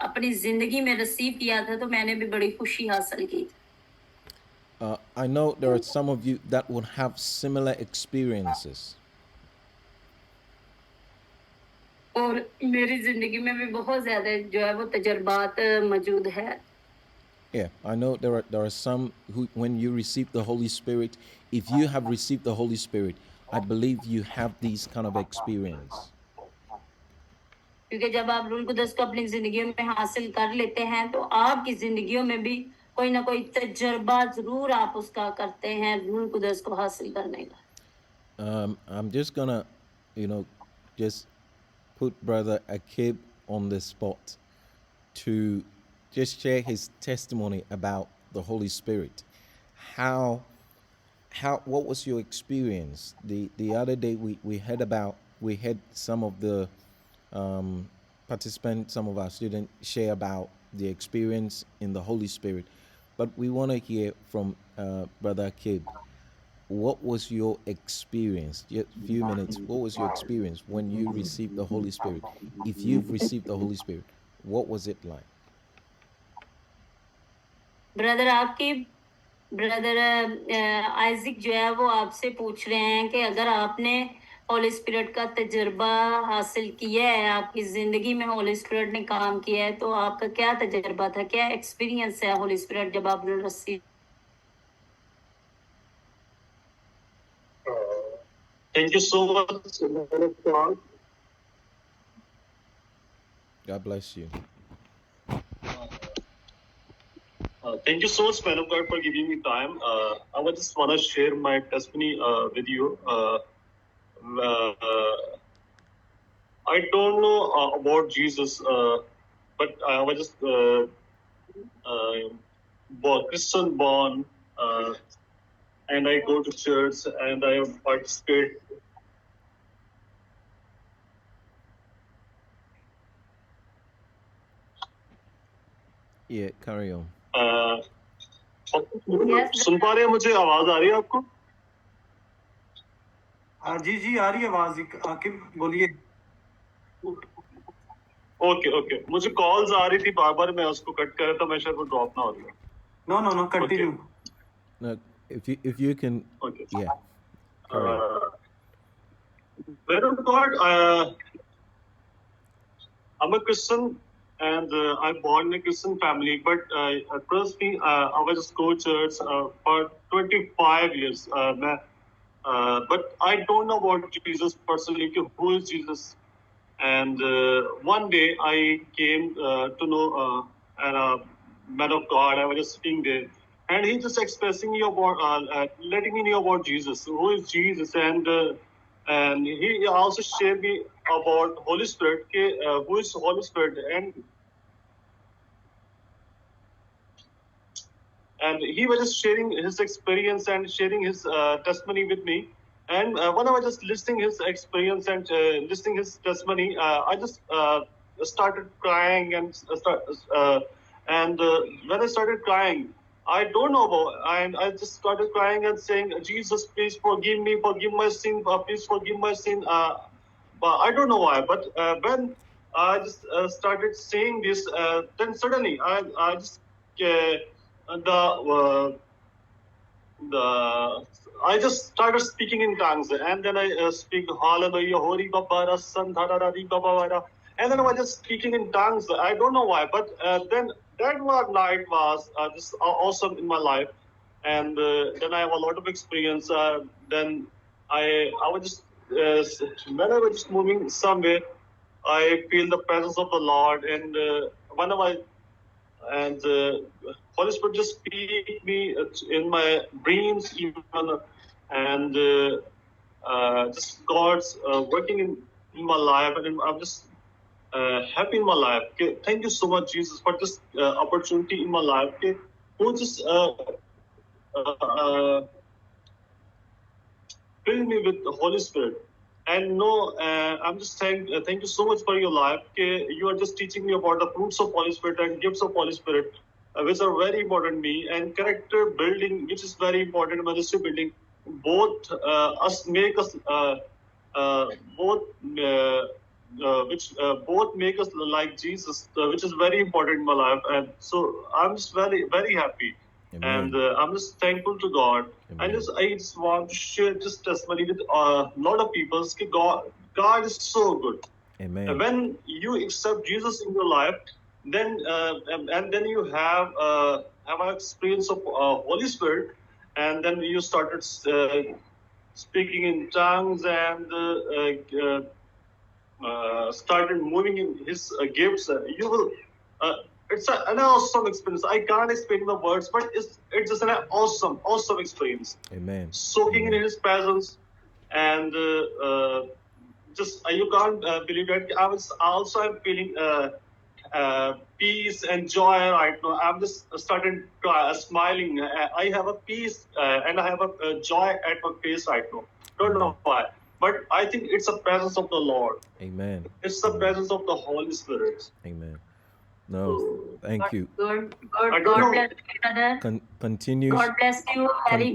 अपनी जिंदगी में रिसीव किया था तो मैंने भी बड़ी खुशी हासिल की. I know there are some of you that would have similar experiences. और मेरी जिंदगी में भी बहुत ज्यादा जो है वो तजर्बात मौजूद है. Yeah, I know there are some who, when you receive the Holy Spirit, if you have received the Holy Spirit, I believe you have these kind of experience. क्योंकि जब आप रूल कुदस को अपनी जिंदगी में हासिल कर लेते हैं तो आपकी जिंदगियों में भी कोई ना कोई तजर्बा जरूर आप उसका करते हैं रूल कुदस को हासिल करने का. I'm just gonna, just put Brother Akib on the spot to just share his testimony about the Holy Spirit. How what was your experience? The other day we heard some of the participants, some of our students share about the experience in the Holy Spirit, but we want to hear from Brother Akib. What was your experience? Just a few minutes. What was your experience when you received the Holy Spirit? If you've received the Holy Spirit, what was it like? Brother Isaac जो है वो आपसे पूछ रहे हैं कि अगर आपने होली स्पिरिट का तजर्बा हासिल किया है, आपकी जिंदगी में होली स्पिरिट ने काम किया है, तो आपका क्या तजर्बा था, क्या एक्सपीरियंस है होली स्पिरिट जब आपने receive. Thank you so much, man of God. God bless you. Thank you so much, man of God, for giving me time. I would just want to share my testimony with you. I don't know about Jesus, but I was just Christian born, and I go to church and I participate. Yeah, carry on. सुन पा रहे हैं मुझे? आवाज आ रही है आपको? हाँ जी आ रही है आवाज. आकिब बोलिए. ओके मुझे कॉल्स आ रही थी बार बार, मैं उसको कट कर रहा था, मैं शायद वो ड्रॉप ना हो रही. No continue. No, if you can, Okay. yeah. Carry on. Man of God, I'm a Christian and I'm born in a Christian family, but personally, I was just go church for 25 years. But I don't know about Jesus personally. Who is Jesus? And one day I came to know a man of God. I was just sitting there, and he just expressing me about, letting me know about Jesus. Who is Jesus? And he also shared me about Holy Spirit. Who is Holy Spirit? And he was just sharing his experience and sharing his testimony with me. And when I was just listening his experience and listening his testimony, I just started crying and when I started crying, I don't know about, and I just started crying and saying, Jesus, please forgive me, forgive my sin, please forgive my sin. But I don't know why, but when I just started saying this, then suddenly I just I just started speaking in tongues, and then I speak hallelujah, hori babara sandharari babara, and then I was just speaking in tongues. I don't know why, but then that one night was just awesome in my life, and then I have a lot of experience. Then I was just when I was just moving somewhere, I feel the presence of the Lord, and whenever Holy Spirit just speak me in my dreams even, and just God's working in my life, and I'm just happy in my life. Okay? Thank you so much, Jesus, for this opportunity in my life. Okay? Who just fill me with the Holy Spirit. And no, I'm just saying thank you so much for your life. Okay? You are just teaching me about the fruits of Holy Spirit and gifts of Holy Spirit, which are very important to me, and character building, which is very important, ministry building. Both make us both make us like Jesus, which is very important in my life. And so I'm just very, very happy. Amen. And I'm just thankful to God. I Amen. just want to share this testimony with a lot of people. God is so good. Amen. When you accept Jesus in your life, then and then you have an experience of Holy Spirit, and then you started speaking in tongues and started moving in His gifts. You will. It's an awesome experience. I can't explain the words, but it's just an awesome experience. Amen. Soaking in Amen. His presence, and just you can't believe that I'm feeling peace and joy right now. I'm just started smiling. I have a peace and I have a joy at my face right now. Don't know why, but I think it's the presence of the Lord. Amen. It's the Amen. presence of the Holy Spirit. Amen. No, thank you. Good. I God don't know. bless you, brother. Continue. God bless you. Very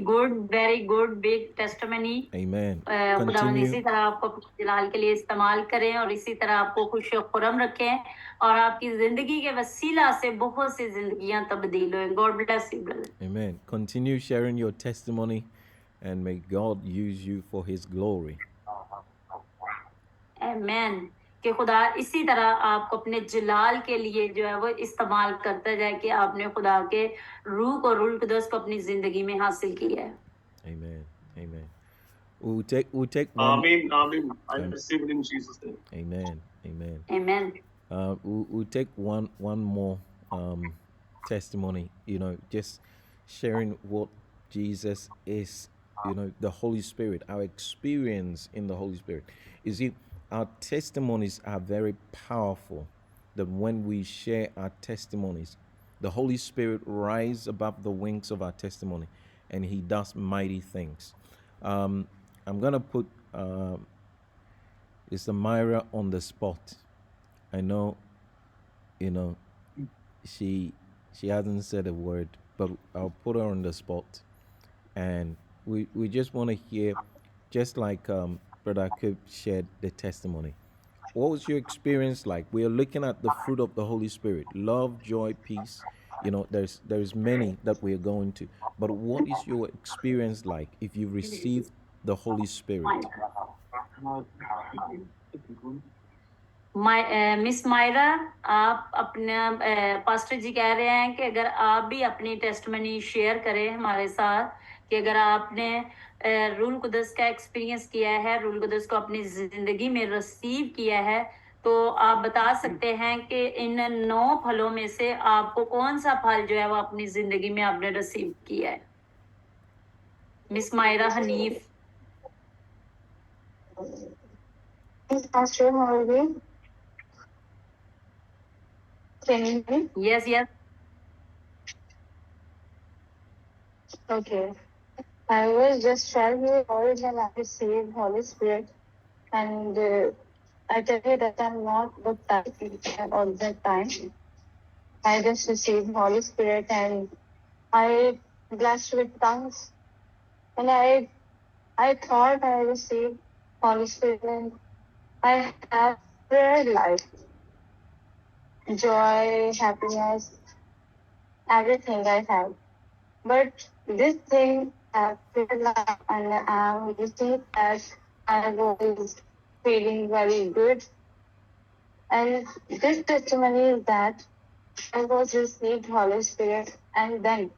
good, big testimony. Amen. खुदावंद इसी Continue. तरह आपको अपने जलाल के लिए इस्तेमाल करें और इसी तरह आपको खुश और खुरम रखें और आपकी जिंदगी के वसीला से बहुत सी जिंदगियां तब्दील हुए. God bless you, brother. Amen. Continue sharing your testimony, and may God use you for His glory. Amen. कि खुदा इसी तरह आपको अपने जलाल के लिए जो है वो इस्तेमाल करता जाए कि आपने खुदा के रूह और रूह कुदस को अपनी जिंदगी में हासिल किया है. Amen. Amen. We'll take one. Amen. Amen. I Am- receive it in Jesus' name. Amen. Amen. Amen. We'll take one more testimony. You know, just sharing what Jesus is. You know, the Holy Spirit, our experience in the Holy Spirit. You see, our testimonies are very powerful. That when we share our testimonies, the Holy Spirit rises above the wings of our testimony, and He does mighty things. I'm gonna put Sister Myra on the spot. I know, you know, she hasn't said a word, but I'll put her on the spot, and we just want to hear, just like Brother Akib shared the testimony. What was your experience like? We are looking at the fruit of the Holy Spirit: love, joy, peace. You know, there's many that we are going to, but what is your experience like if you received the Holy Spirit? Miss Myra, आप अपना pastor ji कह रहे हैं कि अगर आप भी अपनी टेस्टमनी शेयर करें हमारे साथ कि अगर आपने रूल कुदस का एक्सपीरियंस किया है, रूल कुदस को अपनी जिंदगी में रिसीव किया है, तो आप बता सकते हैं कि इन 9 फलों में से आपको कौन सा फल जो है वो अपनी जिंदगी में आपने रिसीव किया है. Miss Myra Hanif. Pastor, how are you? Can you hear me? Yes. Okay. I was just 12 years old when I received Holy Spirit, and I tell you that I'm not baptized all that time. I just received Holy Spirit, and I blessed with tongues, and I thought I received Holy Spirit, and I have prayer life, joy, happiness, everything I have. But this thing happened, and I'm wishing that I was feeling very good. And this testimony is that I was received Holy Spirit, and then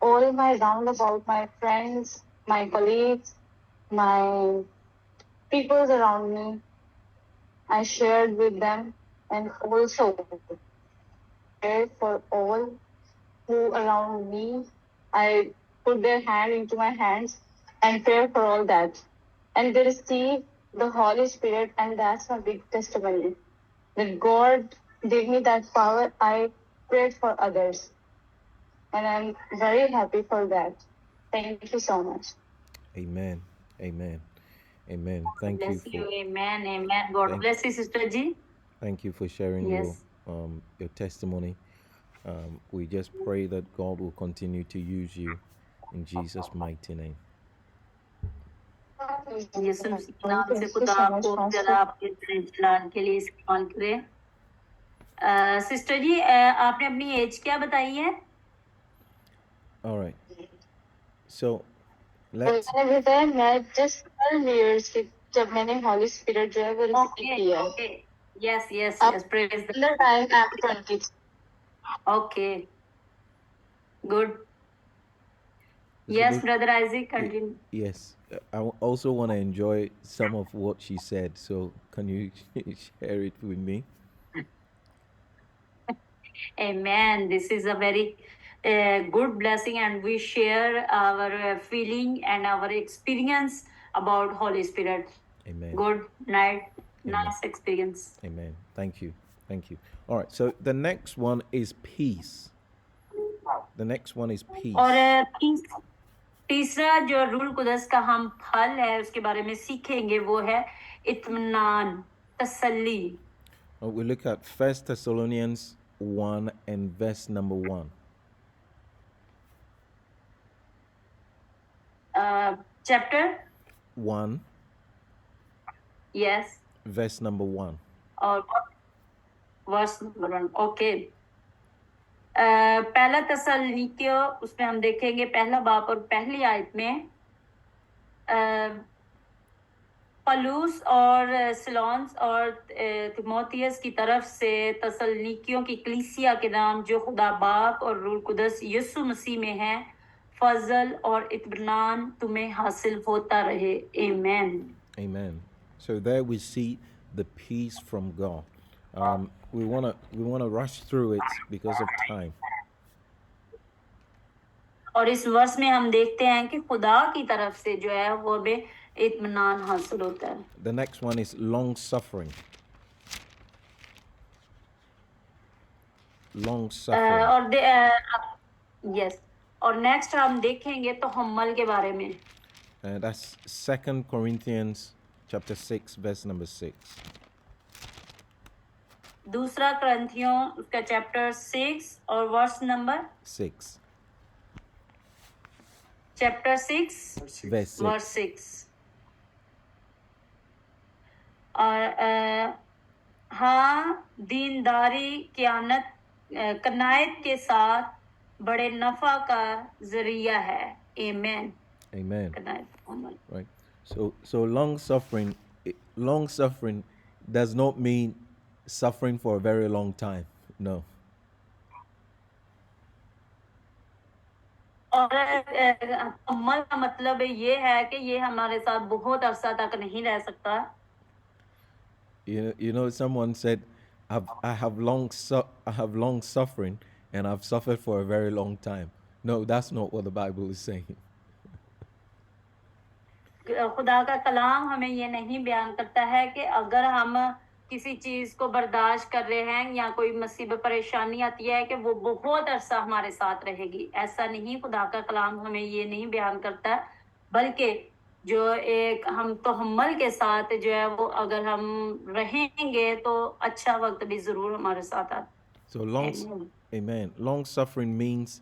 all my roundabout, my friends, my colleagues, my people around me, I shared with them, and also shared for all who around me. I put their hand into my hands and pray for all that. And they receive the Holy Spirit, and that's my big testimony. That God gave me that power. I prayed for others. And I'm very happy for that. Thank you so much. Amen. Amen. Amen. Thank you Bless you. for Amen. God bless you, sister ji. thank you for sharing Yes. your testimony. We just pray that God will continue to use you in Jesus' mighty name. यीशु मसीह के नाम से Thank you खुदा so much, आपको Pastor. जरा आपके जलाल के लिए इस्तेमाल करे. सिस्टर जी, आपने अपनी एज क्या बताई है? All right. So let's मैंने बताया मैं just 12 years की जब मैंने Holy Spirit जो है वो receive किया है. Okay. Yes, praise the In the time I'm 20. Okay, good. So Yes, this- Brother Isaac, y- continue. yes, also want to enjoy some of what she said. So can you share it with me? Amen. This is a very good blessing, and we share our feeling and our experience about Holy Spirit. Amen. Good night. Amen. Nice experience. Amen. Thank you. Thank you. All right. So the next one is peace. The next one is peace. और तीसरा जो rule कुदस का हम फल है उसके बारे में सीखेंगे वो है इत्मीनान, तसल्ली. We look at 1 Thessalonians 1 and verse number 1. Chapter 1, yes verse number 1. और वर्स नंबर 1. ओके. पहला तसल्लीकियों उसमें हम देखेंगे पहला बाप और पहली आयत में पलूस और सिलोन्स और तिमोथियस की तरफ से तसल्लीकियों की कलीसिया के नाम जो खुदा बाप और रूह कुदस यीशु मसीह में है, फजल और इत्मीनान तुम्हें हासिल होता रहे. Amen. Amen. So there we see the peace from God. We wanna rush through it because of time. और इस वर्ष में हम देखते हैं कि खुदा की तरफ से जो है वो हमें इत्मीनान हासिल होता है. The next one is long suffering. Long suffering. और यस और नेक्स्ट हम देखेंगे तो हम्मल के बारे में. That's 2 Corinthians chapter 6 verse number 6. दूसरा करंथियों उसका चैप्टर 6 और verse number 6. Chapter 6 Verse 6. Verse 6. और हाँ दीनदारी कियानत कनायत के साथ बड़े नफा का जरिया है. Amen. Amen. कनायत Hammal. Right. So long suffering does not mean suffering for a very long time. No. और हम्मल का मतलब ये है कि ये हमारे साथ बहुत अरसा तक नहीं रह सकता. You know someone said I have long suffering and I've suffered for a very long time. No, that's not what the Bible is saying. खुदा का कलाम हमें ये नहीं बयान करता है कि अगर हम किसी चीज को बर्दाश्त कर रहे हैं या कोई मुसीबत परेशानी आती है कि वो बहुत अरसा हमारे साथ रहेगी. ऐसा नहीं, खुदा का कलाम हमें ये नहीं बयान करता, बल्कि जो एक हम तो हम्मल के साथ जो है वो अगर हम रहेंगे तो अच्छा वक्त भी जरूर हमारे साथ आता. So Amen. Long suffering means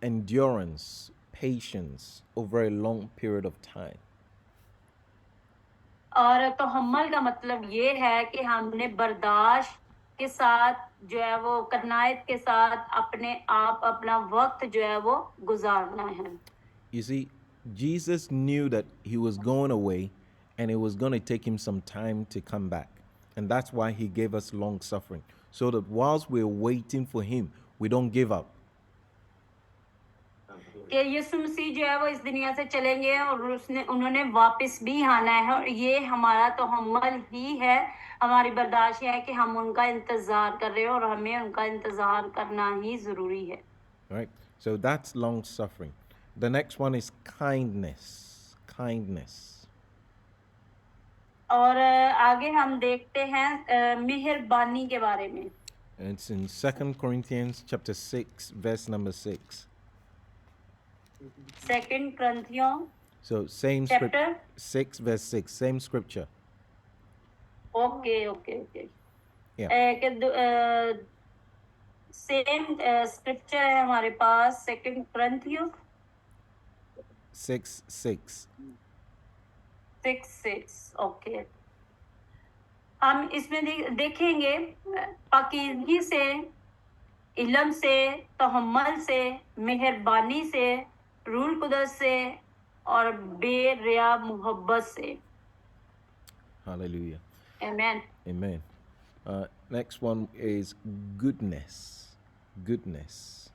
endurance, patience over a long period of time. और तो हम्मल का मतलब ये है कि हमने बर्दाश्त के साथ जो है वो कनायत के साथ अपने आप अपना वक्त जो है वो गुजारना है. You see, Jesus knew that he was going away and it was going to take him some time to come back. And that's why he gave us long suffering. So that whilst we're waiting for him, we don't give up. कि यीशु मसीह जो है वो इस दुनिया से चलेंगे और उन्होंने वापस भी आना है और ये हमारा तो हम्मल ही है, हमारी बर्दाश्त है कि हम उनका इंतजार कर रहे हैं और हमें उनका इंतजार करना ही जरूरी है. Right? So that's long suffering. The next one is kindness. Kindness. और आगे हम देखते हैं मेहरबानी के बारे में. It's in 2 Corinthians chapter 6 verse number 6. Second करंथियों So same scripture, chapter 6 verse 6, same scripture. Okay. Yeah. Same scripture है हमारे पास सेकंड करंथियों 6:6. 6:6. ओके. हम इसमें देखेंगे पाकीज़गी से, इल्म से, तहम्मुल से, मेहरबानी से, रूह कुदस से और बेरिया मोहब्बत से. Hallelujah. Amen. Amen. Next one is goodness. Goodness.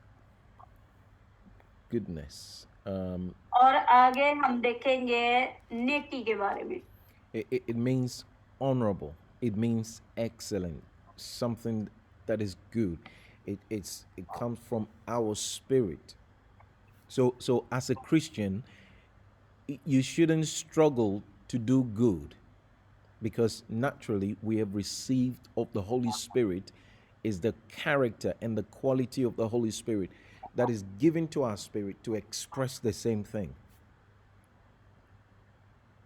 Goodness. और आगे हम देखेंगे नेकी के बारे में. It means honorable. It means excellent. Something that is good. It comes from our spirit. So as a Christian, you shouldn't struggle to do good, because naturally we have received of the Holy Spirit is the character and the quality of the Holy Spirit that is given to our spirit to express the same thing.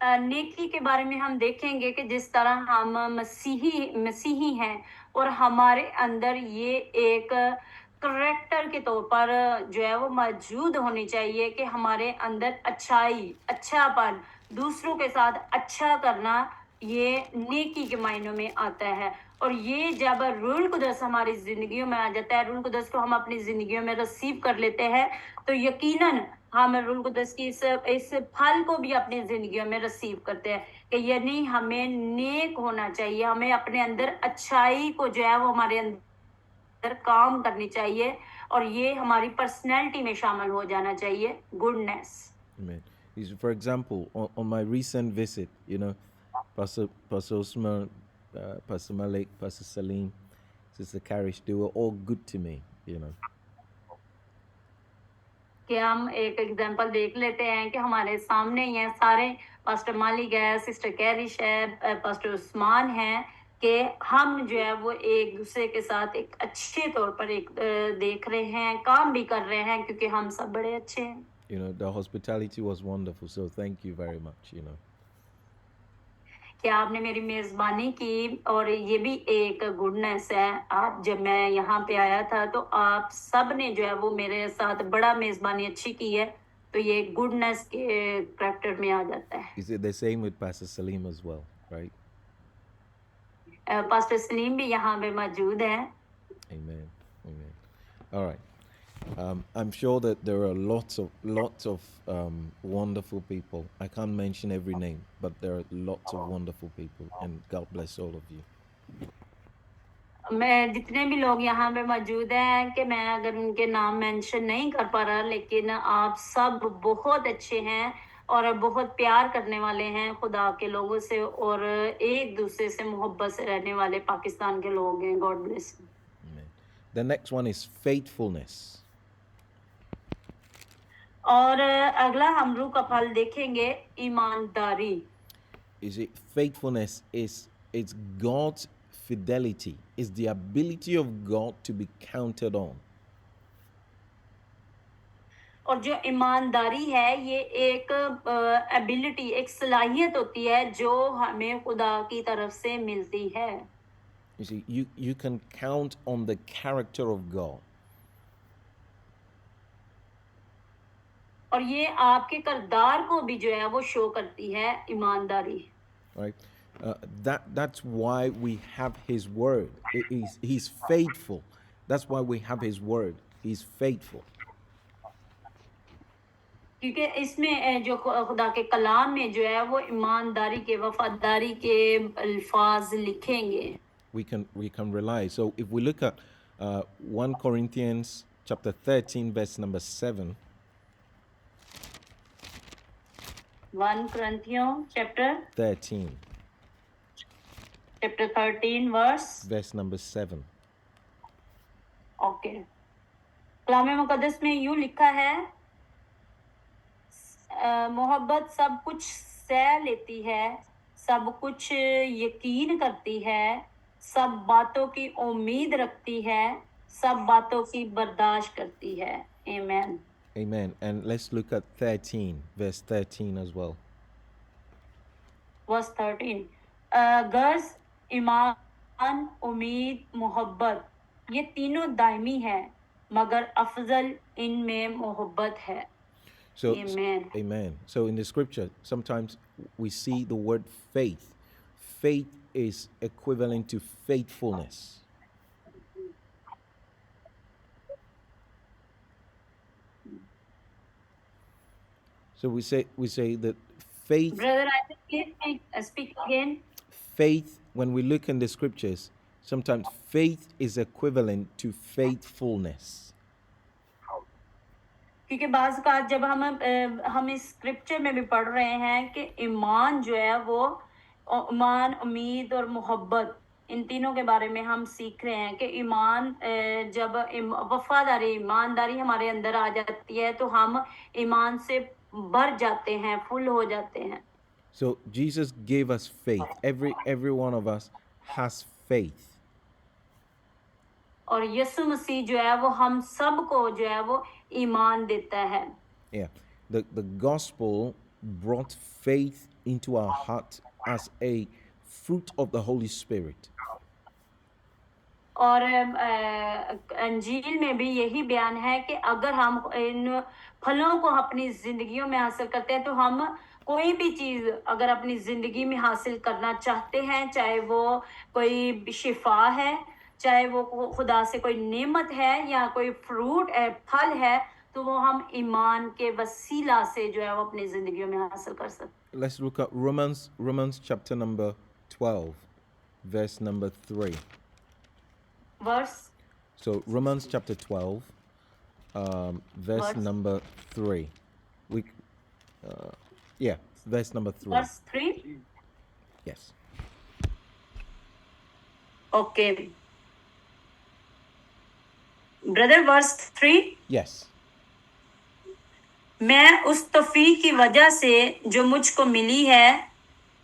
नेकी के बारे में हम देखेंगे कि जिस तरह हम मसीही हैं और हमारे अंदर ये एक करेक्टर के तौर पर जो है वो मौजूद होनी चाहिए कि हमारे अंदर अच्छाई, अच्छापन, दूसरों के साथ अच्छा करना, ये नेकी के मायनों में आता है. और ये जब रूल कुदस हमारी जिंदगियों में आ जाता है, रूल कुदस को हम अपनी जिंदगियों में रिसीव कर लेते हैं, तो यकीनन हम रूल कुदस की इस फल को भी अपनी जिंदगियों में रिसीव करते हैं कि यानी हमें नेक होना चाहिए, हमें अपने अंदर अच्छाई को जो है वो हमारे अंदर काम करनी चाहिए और ये हमारी पर्सनैलिटी में शामिल हो जाना चाहिए. Goodness. Amen. For example, on my recent visit, Pastor Osman, Pastor Malik, Pastor Salim, Sister Karish, they were all good to me, कि हम एक एग्जांपल देख लेते हैं कि हमारे सामने ही हैं सारे, पास्टर मालिक है, सिस्टर कैरिश है, पास्टर उस्मान है, कि हम जो है वो एक दूसरे के साथ एक अच्छे तौर पर एक देख रहे हैं, काम भी कर रहे हैं, क्योंकि हम सब बड़े अच्छे हैं. The hospitality was wonderful, so thank you very much. कि आपने मेरी मेजबानी की और ये भी एक गुडनेस है. आप जब मैं यहाँ पे आया था तो आप सब ने जो है वो मेरे साथ बड़ा मेजबानी अच्छी की है, तो ये गुडनेस के कैरेक्टर में आ जाता है. Is it the same with Pastor Salim as well, right? Pastor Salim भी यहाँ पे मौजूद हैं. Amen. Amen. All right. I'm sure that there are lots of wonderful people. I can't mention every name, but there are lots of wonderful people, and God bless all of you. मैं जितने भी लोग यहाँ पे मौजूद हैं कि मैं अगर उनके नाम मेंशन नहीं कर पा रहा, लेकिन आप सब बहुत अच्छे हैं और बहुत प्यार करने वाले हैं खुदा के लोगों से और एक दूसरे से मोहब्बत से रहने वाले पाकिस्तान के लोग हैं. God bless. The next one is faithfulness. और अगला हम रूह का फल देखेंगे ईमानदारी. Is it faithfulness it's God's fidelity, is the ability of God to be counted on. और जो ईमानदारी है ये एक एबिलिटी, एक सलाहियत होती है जो हमें खुदा की तरफ से मिलती है. You see, you can count on the character of God. और ये आपके किरदार को भी जो है वो शो करती है ईमानदारी. Right? That's why we have His word. He's faithful. That's why we have His word. He's faithful. क्योंकि इसमें जो खुदा के कलाम में जो है वो ईमानदारी के, वफादारी के अल्फाज लिखेंगे. We can rely. So if we look at 1 Corinthians chapter 13 verse number 7. 1 Corinthians chapter 13 verse number 7. Okay. कलाम मुकद्दस में यूं लिखा है, मोहब्बत सब कुछ सह लेती है, सब कुछ यकीन करती है, सब बातों की उम्मीद रखती है, सब बातों की बर्दाश्त करती है. आमीन. Amen. And let's look at 13 verse 13 as well. Verse 13. गर्ज, ईमान, उम्मीद, मोहब्बत, ये तीनों दायमी है, मगर अफजल इनमें मोहब्बत है. So, Amen. Amen. So in the scripture, sometimes we see the word faith. Faith is equivalent to faithfulness. So we say that faith. Brother, I think please speak again. Faith, when we look in the scriptures, Sometimes faith is equivalent to faithfulness. क्योंकि बाज़ का जब हम इस scripture में भी पढ़ रहे हैं कि ईमान जो है वो ईमान, उम्मीद और मोहब्बत, इन तीनों के बारे में हम सीख रहे हैं कि ईमान जब वफादारी, ईमानदारी हमारे अंदर आ जाती है तो हम ईमान से भर जाते हैं, फुल हो जाते हैं. So Jesus gave us faith. Every one of us has faith. और यीशु मसीह जो है वो हम सबको जो है वो ईमान देता है. Yeah. The gospel brought faith into our heart as a fruit of the Holy Spirit. और अंजील में भी यही बयान है कि अगर हम इन फलों को अपनी जिंदगियों में हासिल करते हैं तो हम कोई भी चीज अगर अपनी जिंदगी में हासिल करना चाहते हैं, चाहे वो कोई शिफा है, चाहे वो खुदा से कोई नेमत है या कोई फ्रूट फल है, तो वो हम ईमान के वसीला से जो है वो अपनी जिंदगियों में हासिल कर सकते. Let's look at Romans chapter number 12, verse number 3. Verse So Romans chapter 12, verse Verse. number 3. Verse number 3. Verse 3. Yes. Okay brother, verse 3. Yes. मैं उस तौफीक की वजह से जो मुझको मिली है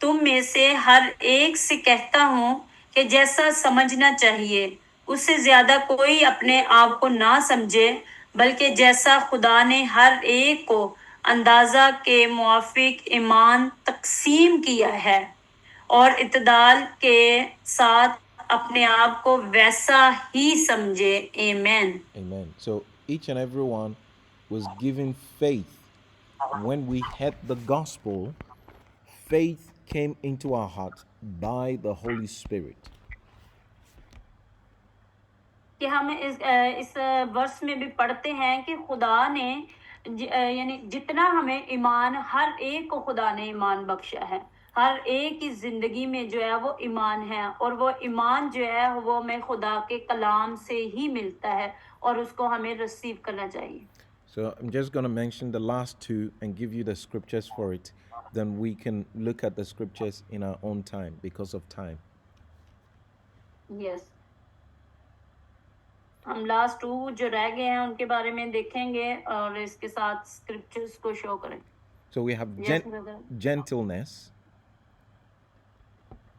तुम में से हर एक से कहता हूँ कि जैसा समझना चाहिए उससे ज्यादा कोई अपने आप को ना समझे, बल्कि जैसा खुदा ने हर एक को अंदाजा के मुआफिक ईमान तकसीम किया है और इत्दाल के साथ अपने आप को वैसा ही समझे. आमीन. Amen. So each and every one was given faith. When we heard the gospel, faith came into our heart by the Holy Spirit. कि हम इस वर्ष में भी पढ़ते हैं कि खुदा ने यानी जितना हमें ईमान, हर एक को खुदा ने ईमान बख्शा है, हर एक की जिंदगी में जो है वो ईमान है, और वो ईमान जो है वो हमें खुदा के कलाम से ही मिलता है और उसको हमें रिसीव करना चाहिए. So I'm just going to mention the last two and give you the scriptures for it. Then we can look at the scriptures in our own time because of time. Yes, हम last 2 जो रह गए हैं उनके बारे में देखेंगे और इसके साथ स्क्रिप्चर्स को शो करें. So we have Yes, brother. gentleness,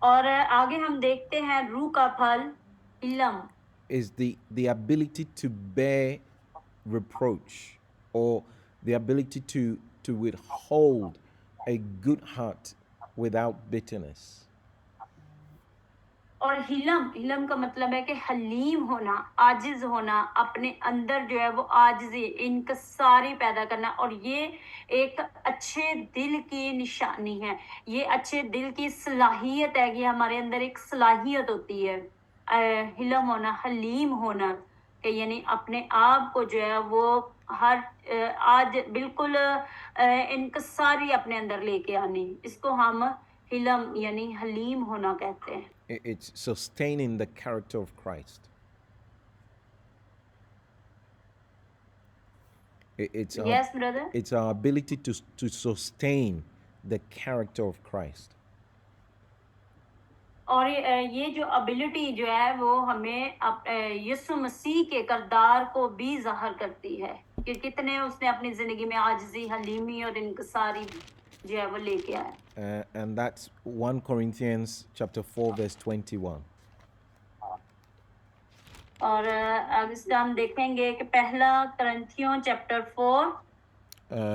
और आगे हम देखते हैं रूह का फल इलम. is the ability to bear reproach, or the ability to withhold a good heart without bitterness. और हिलम का मतलब है कि हलीम होना, आजिज होना, अपने अंदर जो है वो आजिज़ी, इनकसारी पैदा करना, और ये एक अच्छे दिल की निशानी है, ये अच्छे दिल की सलाहियत है कि हमारे अंदर एक सलाहियत होती है हिलम होना, हलीम होना, कि यानी अपने आप को जो है वो हर आज बिल्कुल इनकसारी अपने अंदर लेके आनी, इसको हम हिलम यानी हलीम होना कहते हैं. It's sustaining the character of Christ. It's our, Yes, brother. it's our ability to sustain the character of Christ. और ये जो एबिलिटी जो है वो हमें यीशु मसीह के किरदार को भी ज़ाहिर करती है कि कितने उसने अपनी ज़िंदगी में आजिज़ी, हलीमी और इनकसारी जो है वो लेके आया. And that's 1 Corinthians chapter 4 verse 21. और अब इसका हम देखेंगे कि पहला करंथियों चैप्टर 4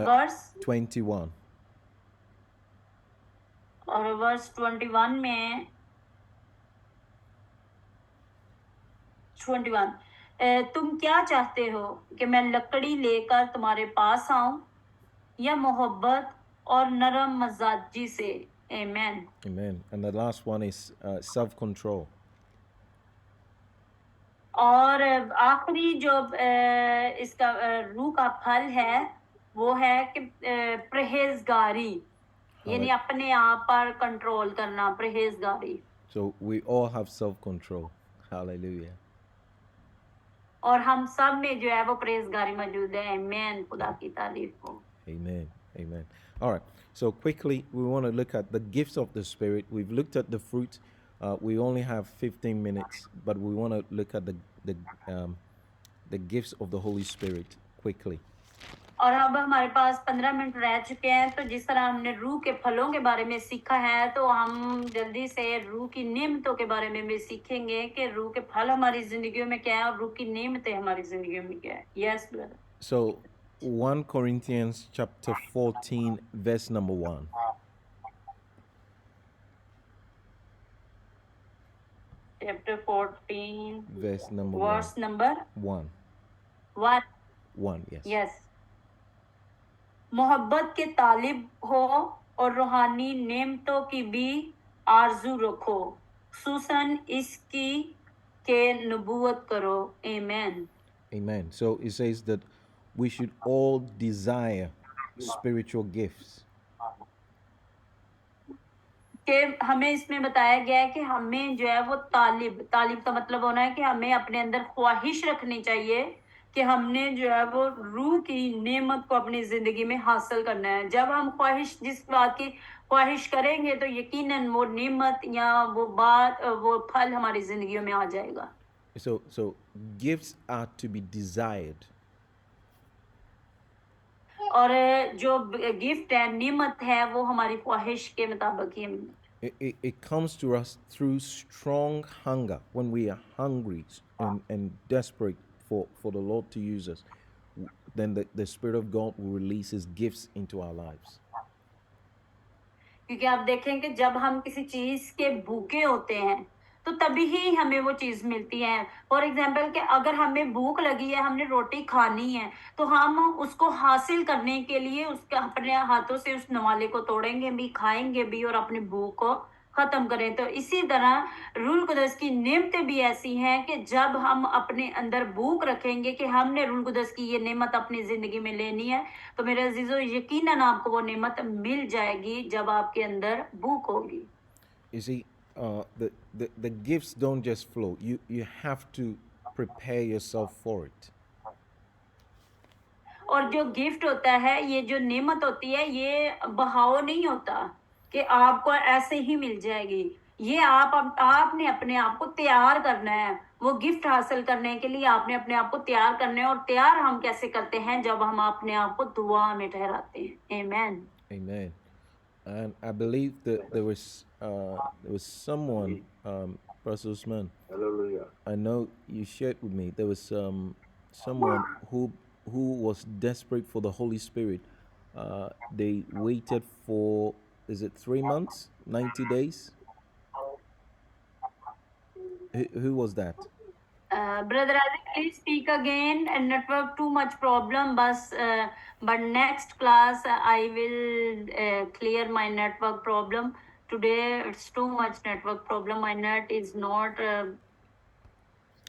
वर्स 21. और वर्स 21 में 21 तुम क्या चाहते हो कि मैं लकड़ी लेकर तुम्हारे पास आऊं या मोहब्बत और नरम मजाजी से. आमीन. Amen. And the last one is self-control. और आखिरी जो इसका रूह का फल है वो है कि परहेजगारी, यानी अपने आप पर कंट्रोल करना, परहेजगारी. So we all have self-control. Hallelujah. और हम सब में जो है वो परहेजगारी मौजूद है। आमीन, खुदा की तारीफ हो। Amen. Amen. All right. So quickly, we want to look at the gifts of the Spirit. We've looked at the fruit. We only have 15 minutes, but we want to look at the gifts of the Holy Spirit quickly. और अब हमारे पास 15 minute रह चुके हैं, तो जिस तरह हमने रूह के फलों के बारे में सीखा है, तो हम जल्दी से रूह की नेमतों के बारे में भी सीखेंगे कि रूह के फल हमारी जिंदगियों में क्या है और रूह की नेमतें हमारी जिंदगियों में क्या है। Yes brother. So 1 Corinthians chapter 14, verse number 1. Chapter 14 Verse number verse number 1. 1। 1, yes. Yes. मोहब्बत के तालिब हो और रूहानी नेमतों की भी आरजू रखो, खुसूसन इसकी के नबूवत करो। आमीन। Amen. So it says that we should all desire spiritual gifts. कि हमें इसमें बताया गया है कि हमें जो है वो तालिब का मतलब होना है कि हमें अपने अंदर ख्वाहिश रखनी चाहिए कि हमने जो है वो रूह की नेमत को अपनी जिंदगी में हासिल करना है। जब हम जिस बात की ख्वाहिश करेंगे तो यकीनन वो नेमत या वो बात वो फल हमारी जिंदगियों में आ जाएगा। So gifts are to be desired. और जो गिफ्ट है, नेमत है, वो हमारी ख्वाहिश के मुताबिक ही It comes to us through strong hunger. When we are hungry and desperate for the Lord to use us, then the Spirit of God will release His gifts into our lives. क्योंकि आप देखें कि जब हम किसी चीज के भूखे होते हैं तो तभी ही हमें वो चीज मिलती है। फॉर एग्जाम्पल कि अगर हमें भूख लगी है, हमने रोटी खानी है, तो हम उसको हासिल करने के लिए उसके अपने हाथों से उस नवाले को तोड़ेंगे भी, खाएंगे भी और अपनी भूख को खत्म करें। तो इसी तरह रूह कुदस की नेमतें भी ऐसी हैं कि जब हम अपने अंदर भूख रखेंगे कि हमने रूह कुदस की ये नेमत अपनी जिंदगी में लेनी है, तो मेरे अजीजों यकीनन आपको वो नेमत मिल जाएगी जब आपके अंदर भूख होगी। You see, the gifts don't just flow. You have to prepare yourself for it. और जो गिफ्ट होता है, ये जो नेमत होती है, ये बहाव नहीं होता कि आपको ऐसे ही मिल जाएगी। ये आपने अपने आप को तैयार करना है। वो गिफ्ट हासिल करने के लिए आपने अपने आप को तैयार करना है। और तैयार हम कैसे करते हैं? जब हम अपने आप को दुआ में ठहराते हैं। आमीन। Amen. And I believe that there was someone, Pastor Usman. Hallelujah. I know you shared with me there was someone who was desperate for the Holy Spirit. They waited for, is it 3 months, 90 days? Who was that? Brother Isaac, please speak again. Network too much problem, but next class I will clear my network problem. Today it's too much network problem. My net is not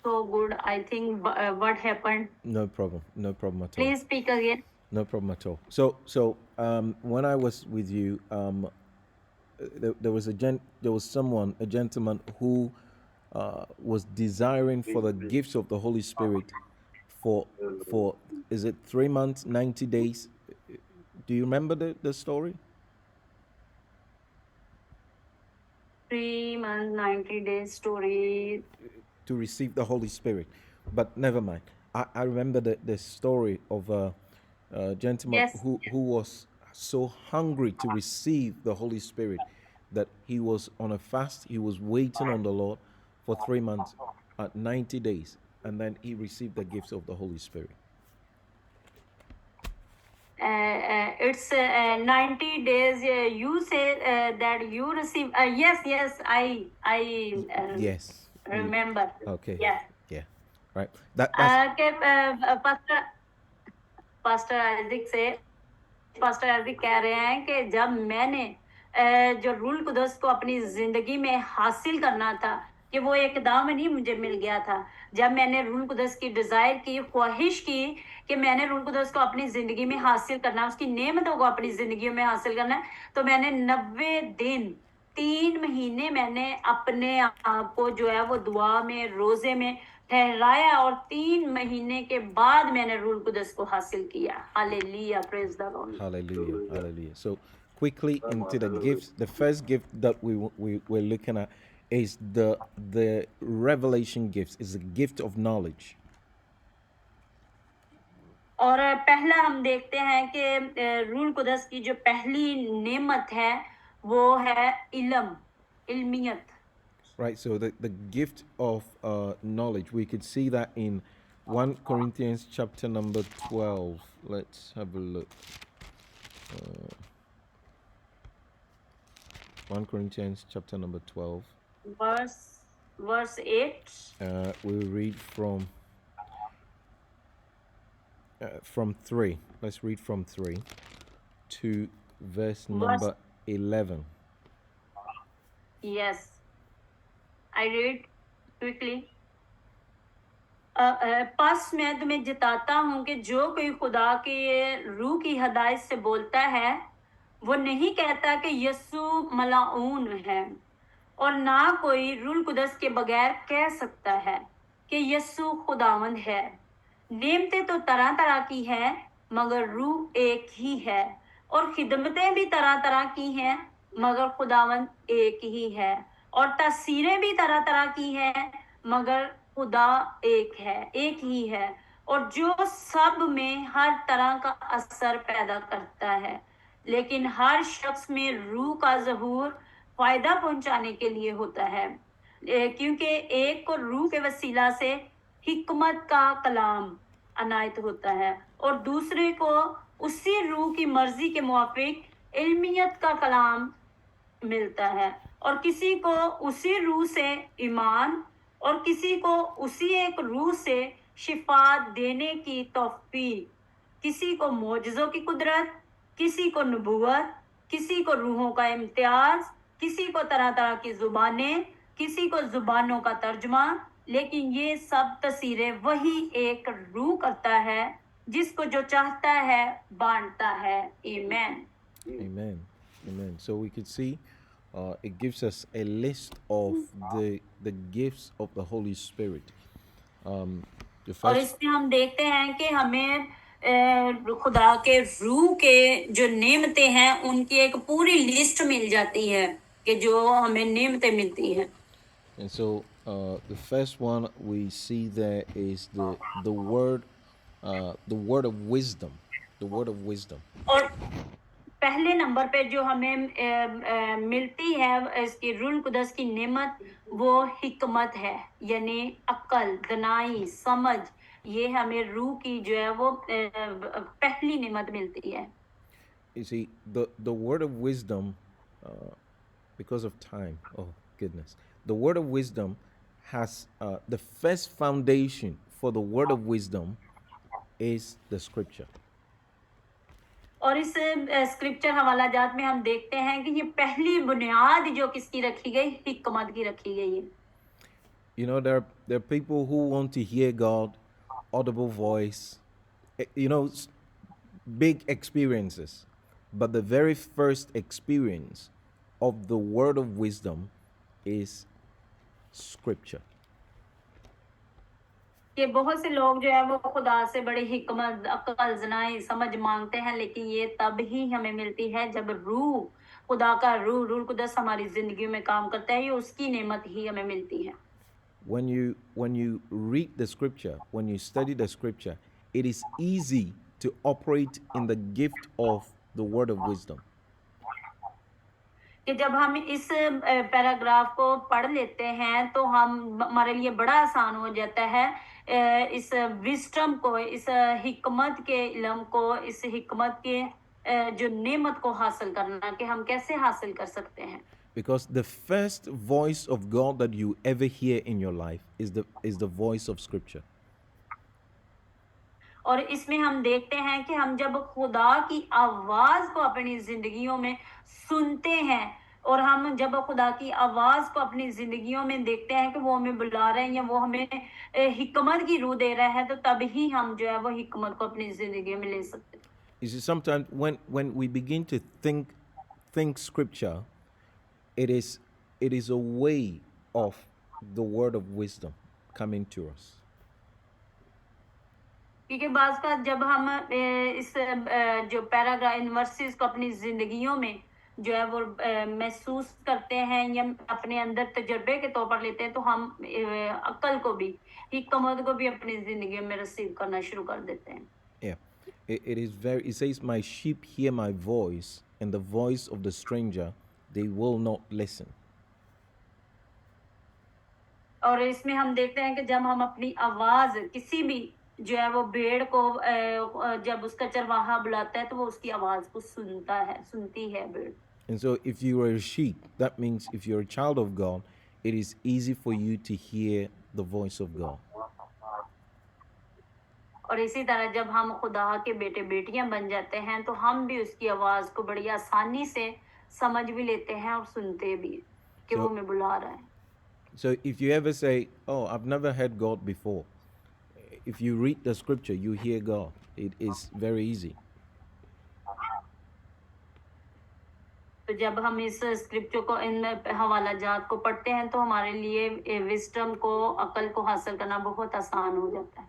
so good. I think what happened? No problem at all. Please speak again. No problem at all. So when I was with you, there was a gentleman who was desiring for the gifts of the Holy Spirit for is it 3 months, 90 days? Do you remember the story? 3 months, 90 days story. To receive the Holy Spirit. But never mind. I remember the story of a gentleman Yes. who was so hungry to receive the Holy Spirit that he was on a fast. He was waiting on the Lord for 3 months, 90 days, and then he received the gifts of the Holy Spirit. It's 90 days. You say that you receive. Yes, I Yes. remember. Okay. Yes. Yeah. Right. That's के pastor आइज़िक कह रहे हैं कि जब मैंने जो rule कुदस को अपनी जिंदगी में हासिल करना था, कि वो एकदम नहीं मुझे मिल गया था। जब मैंने रूल कुदस की डिजायर की, ख्वाहिश की कि मैंने रूल कुदस को अपनी जिंदगी में हासिल करना, उसकी नेमतों को अपनी जिंदगी में हासिल करना है, तो मैंने 90 दिन 3 महीने मैंने अपने आप को जो है वो दुआ में, रोजे में ठहराया और 3 महीने के बाद मैंने रूल कुदस को हासिल किया. Hallelujah, praise the Lord. Hallelujah. Hallelujah. So quickly into the gifts. The first gift that we're looking at is the revelation gifts. Is the gift of knowledge. और पहला हम देखते हैं कि रूल कुदस की जो पहली नेमत है वो है इल्मियत. Right. So the gift of knowledge. We could see that in 1 Corinthians chapter number 12. Let's have a look. 1 Corinthians chapter number 12. verse 8. We'll read from 3. Let's read from 3 to verse number 11. Yes, I read quickly. बस मैं तुम्हें जताता हूँ कि जो कोई खुदा के रूह की हदायत से बोलता है वो नहीं कहता कि यीशु मलाऊन है, और ना कोई रूह कुदस के बगैर कह सकता है कि यीशु खुदावंद है. नेमतें तो तरह तरह की है मगर रूह एक ही है, और खिदमतें भी तरह तरह की हैं मगर खुदावंद एक ही है, और तस्वीरें भी तरह तरह की हैं मगर खुदा एक ही है, और जो सब में हर तरह का असर पैदा करता है, लेकिन हर शख्स में रूह का ज़हूर फायदा पहुंचाने के लिए होता है, क्योंकि एक को रूह के वसीला से हिकमत का कलाम अनायत होता है और दूसरे को उसी रूह की मर्जी के मुआफिक इल्मियत का कलाम मिलता है, और किसी को उसी रूह से ईमान और किसी को उसी एक रूह से शिफा देने की तौफीक, किसी को मोजज़ों की कुदरत, किसी को नबूवत, किसी को रूहों का इम्तियाज, किसी को तरह तरह की जुबानें, किसी को जुबानों का तर्जुमा, लेकिन ये सब तस्वीरें वही एक रूह करता है, जिसको जो चाहता है बांटता है. Amen. Amen. Amen. So we could see it gives us a list of the gifts of the Holy Spirit. The और first, इसमें हम देखते हैं कि हमें खुदा के रूह के जो नेमतें हैं उनकी एक पूरी लिस्ट मिल जाती है कि जो हमें नेमतें मिलती हैं. and so the first one we see there is the word of wisdom, the word of wisdom. और पहले नंबर पे जो हमें मिलती है इसकी रूल कुदस की नेमत वो हिकमत है, यानी अक्ल, दनाई, समझ. ये हमें रूह की जो है वो पहली नेमत मिलती है. You see, the word of wisdom, because of time, oh goodness, the word of wisdom has the first foundation for the word of wisdom is the scripture. और इस स्क्रिप्चर हवाला जात में हम देखते हैं कि ये पहली बुनियाद जो किसकी रखी गई, हिकमत की रखी गई है. You know, there are people who want to hear God, audible voice, big experiences. But the very first experience of the word of wisdom is scripture. कि बहुत से लोग जो है वो खुदा से बड़ी हिकमत, अक्ल, ज़नाई, समझ मांगते हैं, लेकिन ये तब ही हमें मिलती है जब रूह, खुदा का रूह कुदस हमारी जिंदगी में काम करता है, ये उसकी नेमत ही हमें मिलती है. When you read the scripture, when you study the scripture, it is easy to operate in the gift of the word of wisdom. कि जब हम इस पैराग्राफ को पढ़ लेते हैं तो हमारे लिए बड़ा आसान हो जाता है इस विस्डम को, इस हिकमत के इल्म को, इस हिकमत के जो नेमत को हासिल करना, कि हम कैसे हासिल कर सकते हैं. Because the first voice of God that you ever hear in your life is the voice of scripture. और इसमें हम देखते हैं कि हम जब खुदा की आवाज को अपनी जिंदगियों में सुनते हैं और हम जब खुदा की आवाज को अपनी जिंदगियों में देखते हैं कि वो हमें बुला रहे हैं या वो हमें हिकमत की रूह दे रहा है, तो तभी हम जो है वो हिकमत को अपनी जिंदगी में ले सकते हैं. You see, sometimes when we begin to think scripture, it is a way of the word of wisdom coming to us. क्योंकि बाज का जब हम इस जो पैराग्राफ इन वर्सेस को अपनी जिंदगियों में जो है वो महसूस करते हैं या अपने अंदर तजुर्बे के तौर पर लेते हैं, तो हम अक्ल को भी, हिकमत को भी अपनी जिंदगी में रिसीव करना शुरू कर देते हैं. Yeah. It says, my sheep hear my voice, and the voice of the stranger they will not listen. और इसमें हम देखते हैं कि जब हम अपनी आवाज किसी भी जो है वो भेड़ को जब उसका चरवाहा बुलाता है तो वो उसकी आवाज को सुनती है भेड़. And so if you are a sheep, that means if you're a child of God, it is easy for you to hear the voice of God. और इसी तरह जब हम खुदा के बेटे बेटियां बन जाते हैं तो हम भी उसकी आवाज को बड़ी आसानी से समझ भी लेते हैं और सुनते भी कि वो हमें बुला रहा है. So if you ever say, oh, I've never heard God before, if you read the scripture, you hear God. It is very easy. तो जब हम इस स्क्रिप्चर को, इन हवाला जात को पढ़ते हैं तो हमारे लिए विजडम को, अकल को हासिल करना बहुत आसान हो जाता है.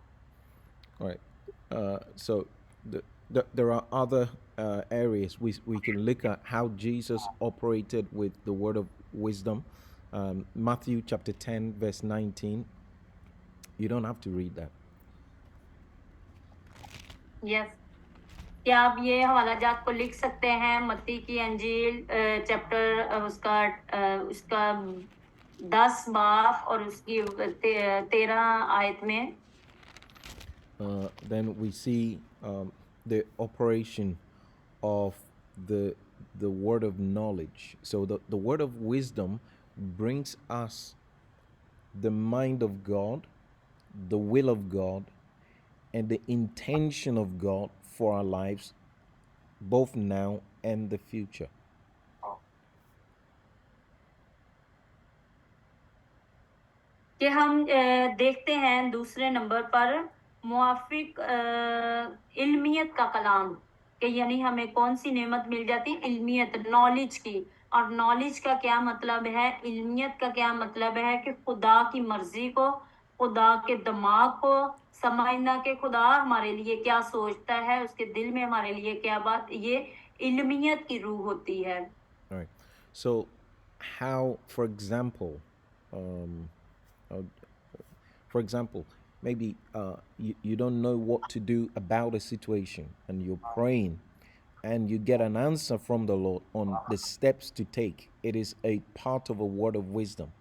All right. So there are other areas we can look at how Jesus operated with the word of wisdom. Matthew chapter 10 verse 19. You don't have to read that. Yes. क्या आप ये हवाला जात को लिख सकते हैं? मत्ती की अंजील चैप्टर उसका 10 बाब और उसकी 13 आयत में. Then we see the operation of the word of knowledge. So the word of wisdom brings us the mind of God, the will of God, and the intention of God for our lives, both now and the future. कि हम देखते हैं दूसरे number पर मुआफिक इल्मियत का कलाम, कि यानी हमें कौन सी नेमत मिल जाती, इल्मियत, नॉलेज की. और नॉलेज का क्या मतलब है, इल्मियत का क्या मतलब है कि खुदा की मर्जी को, खुदा के दिमाग को समझना, कि खुदा हमारे लिए क्या सोचता है, उसके दिल में हमारे लिए क्या बात, ये इल्मियत की रूह होती है. All right. So how, for example, maybe you don't know what to do about a situation and you're praying and you get an answer from the Lord on the steps to take. It is a part of a word of wisdom.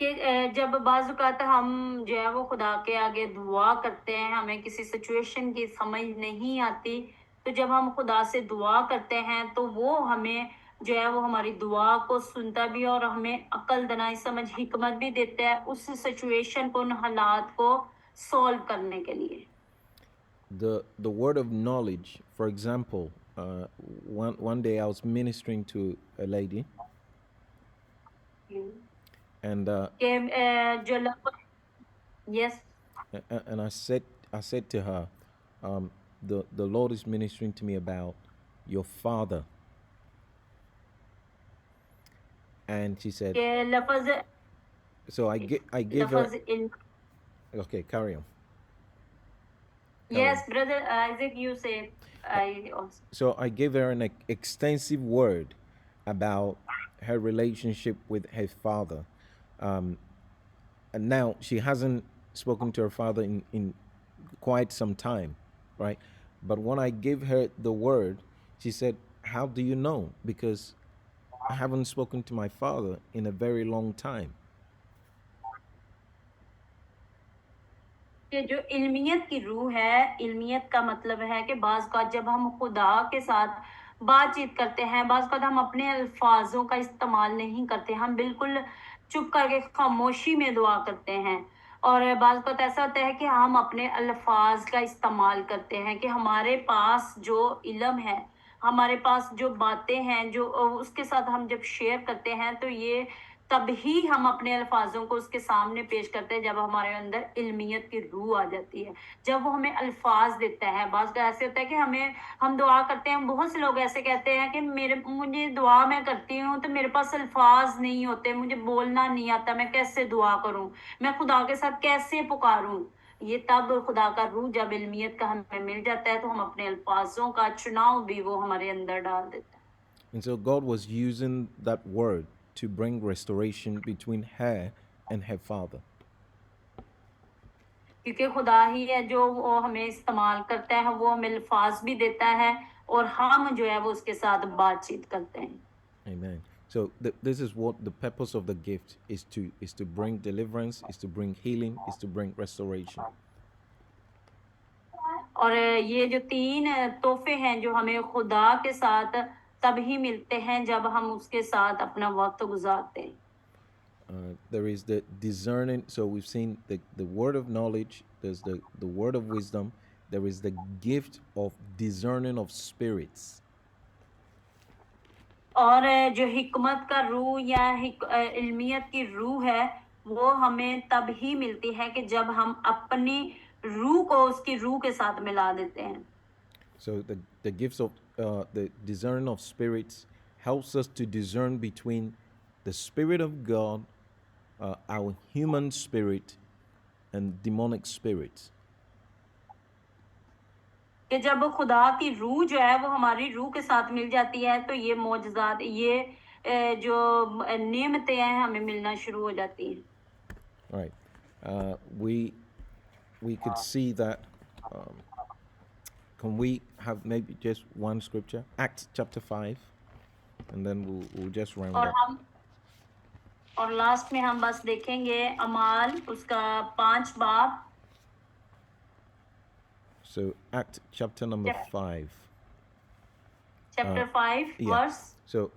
कि जब बाज़-औक़ात हम जो है वो खुदा के आगे दुआ करते हैं, हमें किसी सिचुएशन की समझ नहीं आती, तो जब हम खुदा से दुआ करते हैं तो वो हमें जो है वो हमारी दुआ को सुनता भी और हमें अकल, दनाई, समझ, हिकमत भी देता है उस सिचुएशन को, उन हालात को सॉल्व करने के लिए. The word of knowledge, for example, one day I was ministering to a lady, and yes, and I said to her, the Lord is ministering to me about your father, and she said, so I give her. Okay, carry on. Yes, brother Isaac, you say. So I gave her an extensive word about her relationship with her father. And now she hasn't spoken to her father in quite some time, right? But when I gave her the word, she said, how do you know? Because I haven't spoken to my father in a very long time. कि जो इल्मियत की रूह है, इल्मियत का मतलब है कि बाज़ का जब हम खुदा के साथ बातचीत करते हैं, बाज़ का हम अपने अल्फाजों का इस्तेमाल नहीं करते, हम बिल्कुल चुप करके खामोशी में दुआ करते हैं. और बाज़ का ऐसा होता है कि हम अपने अल्फाज का इस्तेमाल करते हैं, कि हमारे पास जो इल्म है, हमारे पास जो बातें हैं, जो उसके साथ हम जब शेयर करते हैं तो ये तभी हम अपने अल्फाजों को उसके सामने पेश करते हैं जब हमारे अंदर इल्मियत की रूह आ जाती है, जब वो हमें अल्फाज देता है। बात ऐसे होता है कि हम दुआ करते हैं, बहुत से लोग ऐसे कहते हैं कि मुझे दुआ मैं करती हूँ तो मेरे पास अल्फाज नहीं होते, मुझे बोलना नहीं आता, मैं कैसे दुआ करूं, मैं खुदा के साथ कैसे पुकारूं। ये तब खुदा का रूह जब इल्मियत का हमें मिल जाता है तो हम अपने अल्फाजों का चुनाव भी वो हमारे अंदर डाल देता है। And so God was using that word to bring restoration between her and her father. क्योंकि खुदा ही है जो वो हमें इस्तेमाल करता है, वो हमें अल्फाज भी देता है और हम जो है वो उसके साथ बातचीत करते हैं। Amen. So this is what the purpose of the gift is to bring deliverance, is to bring healing, is to bring restoration. और ये जो 3 तोहफे हैं जो हमें खुदा के साथ तभी मिलते हैं जब हम उसके साथ अपना वक्त गुजारते हैं। There is the discerning. So we've seen the word of knowledge. There's the word of wisdom. There is the gift of discerning of spirits. और जो हिकमत का रूह या इल्मियत की रूह है वो हमें तभी मिलती है कि जब हम अपनी रूह को उसकी रूह के साथ मिला देते हैं। So the gifts of the discerning of spirits helps us to discern between the spirit of God, our human spirit, and demonic spirits. कि जब खुदा की रूह जो है वो हमारी रूह के साथ मिल जाती है तो ये मौजज़ात, ये जो नेमतें हैं हमें मिलना शुरू हो जाती हैं। Right. We could see that. Can we have maybe just one scripture? Acts chapter 5, and then we'll just round और up. और लास्ट में हम बस देखेंगे अमाल उसका 5 बाब। So Act chapter number 5. Chapter 5 verse. So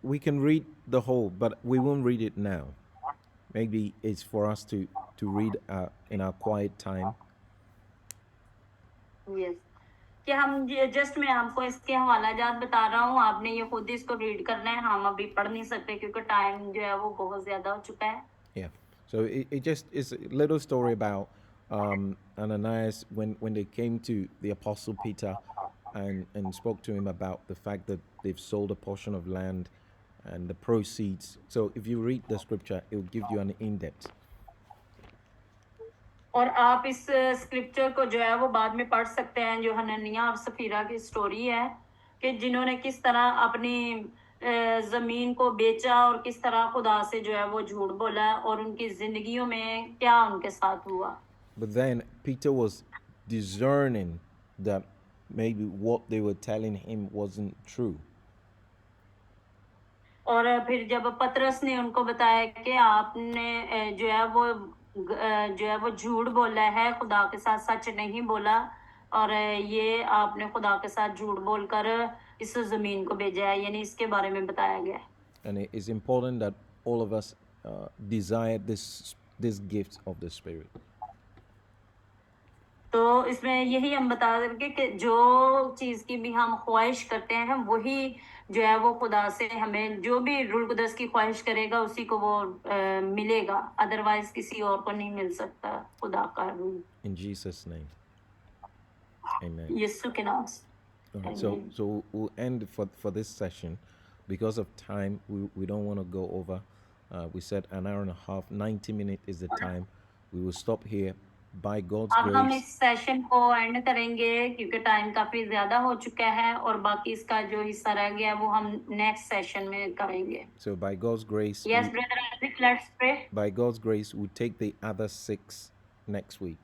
we can read the whole, but we won't read it now. Maybe it's for us to read in our quiet time. Yes. कि हम जस्ट मैं आपको इसके हवाला जात बता रहा हूँ, आपने ये खुद इसको रीड करना है, हम अभी पढ़ नहीं सकते क्योंकि टाइम जो है वो बहुत ज्यादा हो चुका है। Yeah. So it just is a little story about Ananias when they came to the Apostle Peter and spoke to him about the fact that they've sold a portion of land and the proceeds. So if you read the scripture, it will give you an in-depth. और आप इस scripture को जो है वो बाद में पढ़ सकते हैं, जो हननिया और सफीरा की स्टोरी है कि जिन्होंने किस तरह अपनी जमीन को बेचा और किस तरह खुदा से जो है वो झूठ बोला और उनकी जिंदगियों में क्या उनके साथ हुआ। But then Peter was discerning that maybe what they were telling him wasn't true. और फिर जब पतरस ने उनको बताया कि आपने जो है वो झूठ बोला है, खुदा के साथ सच नहीं बोला और ये आपने खुदा के साथ झूठ बोलकर इस जमीन को भेजा है, यानी इसके बारे में बताया गया है। And it is important that all of us desire this gift of the Spirit. तो इसमें यही हम बता देंगे कि जो चीज की भी हम ख्वाहिश करते हैं वही जो है वो खुदा से हमें, जो भी रूल कुदस की ख्वाहिश करेगा उसी को वो मिलेगा, अदरवाइज किसी और को नहीं मिल सकता खुदा का rule. In Jesus' name. Amen. यीशु के नाम से। All right, so we'll end for this session. Because of time, we don't want to go over. We said an hour and a half, 90 minutes is the time. We will stop here. By God's अब हम grace. इस session को and करेंगे क्योंकि time काफी ज्यादा हो चुका है और बाकी इसका जो हिस्सा रह गया वो हम नेक्स्ट सेशन में करेंगे। So by God's grace. Yes, brother Isaac, let's pray. By God's grace, we'll take the other 6 next week.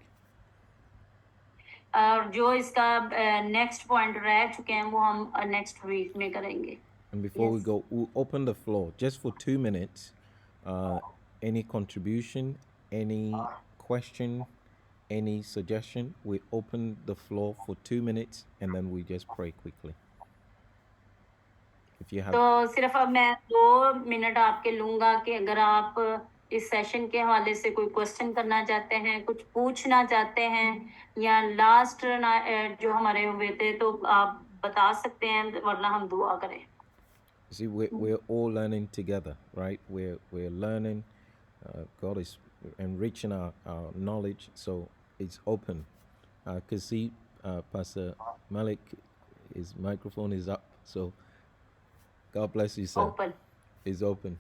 और जो इसका नेक्स्ट पॉइंट रह चुके हैं वो हम नेक्स्ट वीक में करेंगे। And before we Yes. go, we'll open the floor just for 2 minutes. Any contribution, any question, any suggestion, we open the floor for 2 minutes and then we just pray quickly. If you have. तो सिर्फ अब मैं 2 minute आपके लूंगा कि अगर आप इस सेशन के हवाले से कोई क्वेश्चन करना चाहते हैं, कुछ पूछना चाहते हैं या लास्ट जो हमारे हुए थे तो आप बता सकते हैं, वरना हम दुआ करें। See, we're all learning together, right? We're learning. God is enriching our knowledge, so it's open. I can see Pastor Malik, his microphone is up. So God bless you, sir. Open. It's open.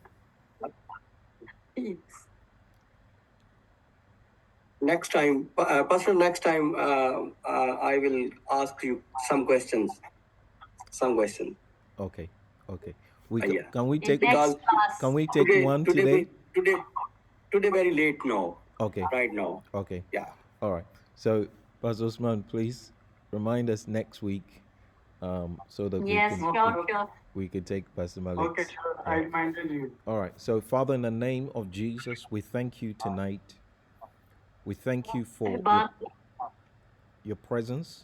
Next time, Pastor, next time I will ask you some questions. Okay, okay. We Yeah. can we In take next class. can we take one today? Today very late now. Okay. Right now. Okay. Yeah. All right. So, Pastor Osman, please remind us next week, so that Yes, sure. we can take Pastor Malik. Okay, sure. I reminded you. All right. So, Father, in the name of Jesus, we thank you tonight. We thank you for your presence.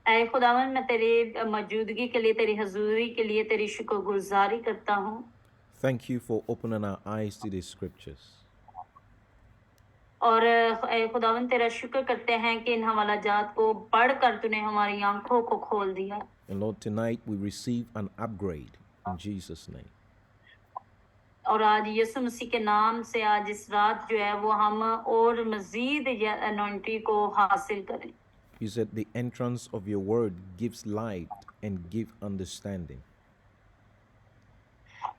ऐ खुदावन मैं तेरी मौजूदगी के लिए तेरी हजूरी के लिए तेरी शुक्रगुजारी करता हूँ Thank you for opening our eyes to the scriptures. और ऐ खुदावन तेरा शुक्र करते हैं कि इन हवाला जात को पढ़कर तूने हमारी आंखों को खोल दिया And Lord, tonight we receive an upgrade in Jesus' name. और आज यीशु मसीह के नाम से आज इस रात जो है वो हम और मजीद अनॉइंटिंग को हासिल करें You said the entrance of your word gives light and give understanding.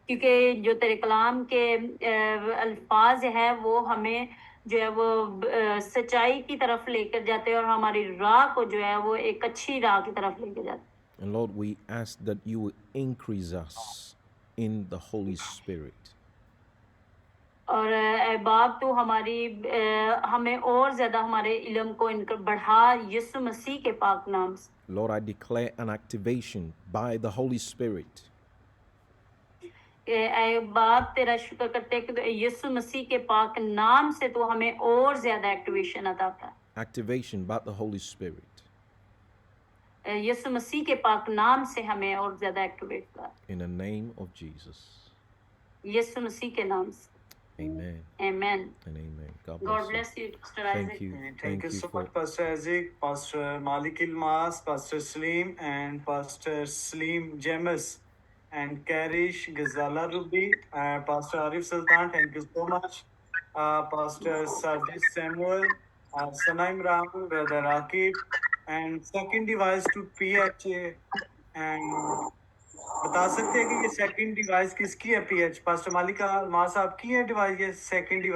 क्योंकि जो तेरे कलाम के अल्फाज है वो हमें जो है वो सच्चाई की तरफ लेकर जाते हैं और हमारी राह को जो है वो एक अच्छी राह की तरफ लेकर जाते हैं And Lord, we ask that you will increase us in the Holy Spirit. और ऐ बाप तू हमें और ज्यादा हमारे इल्म को इनकर बढ़ा यीशु मसीह के पाक नाम से Lord, I declare an activation by the Holy Spirit. ऐ बाप तेरा शुक्र करते हैं कि यीशु मसीह के पाक नाम से तू हमें और ज्यादा एक्टिवेशन अता कर Activation by the Holy Spirit. यीशु मसीह के पाक नाम से हमें और ज्यादा एक्टिवेट कर In the name of Jesus. यीशु मसीह के नाम से Amen Amen. and amen. God God bless bless you, Pastor Thank Isaac. you. Thank you so much, Pastor Isaac, Pastor Malik Ilmas, Pastor Salim, and Pastor Salim James, and Karish Ghazala Ruby, Pastor Arif Sultan. Thank you so much, Pastor Sadiq Samuel, Sanaim Ram, Brother Akib, and second device to PH. And बता सकते हैं कि ये second device किसकी है? PH pastor मालिक मां साहब की है डिवाइस, ये सेकंड डिवाइस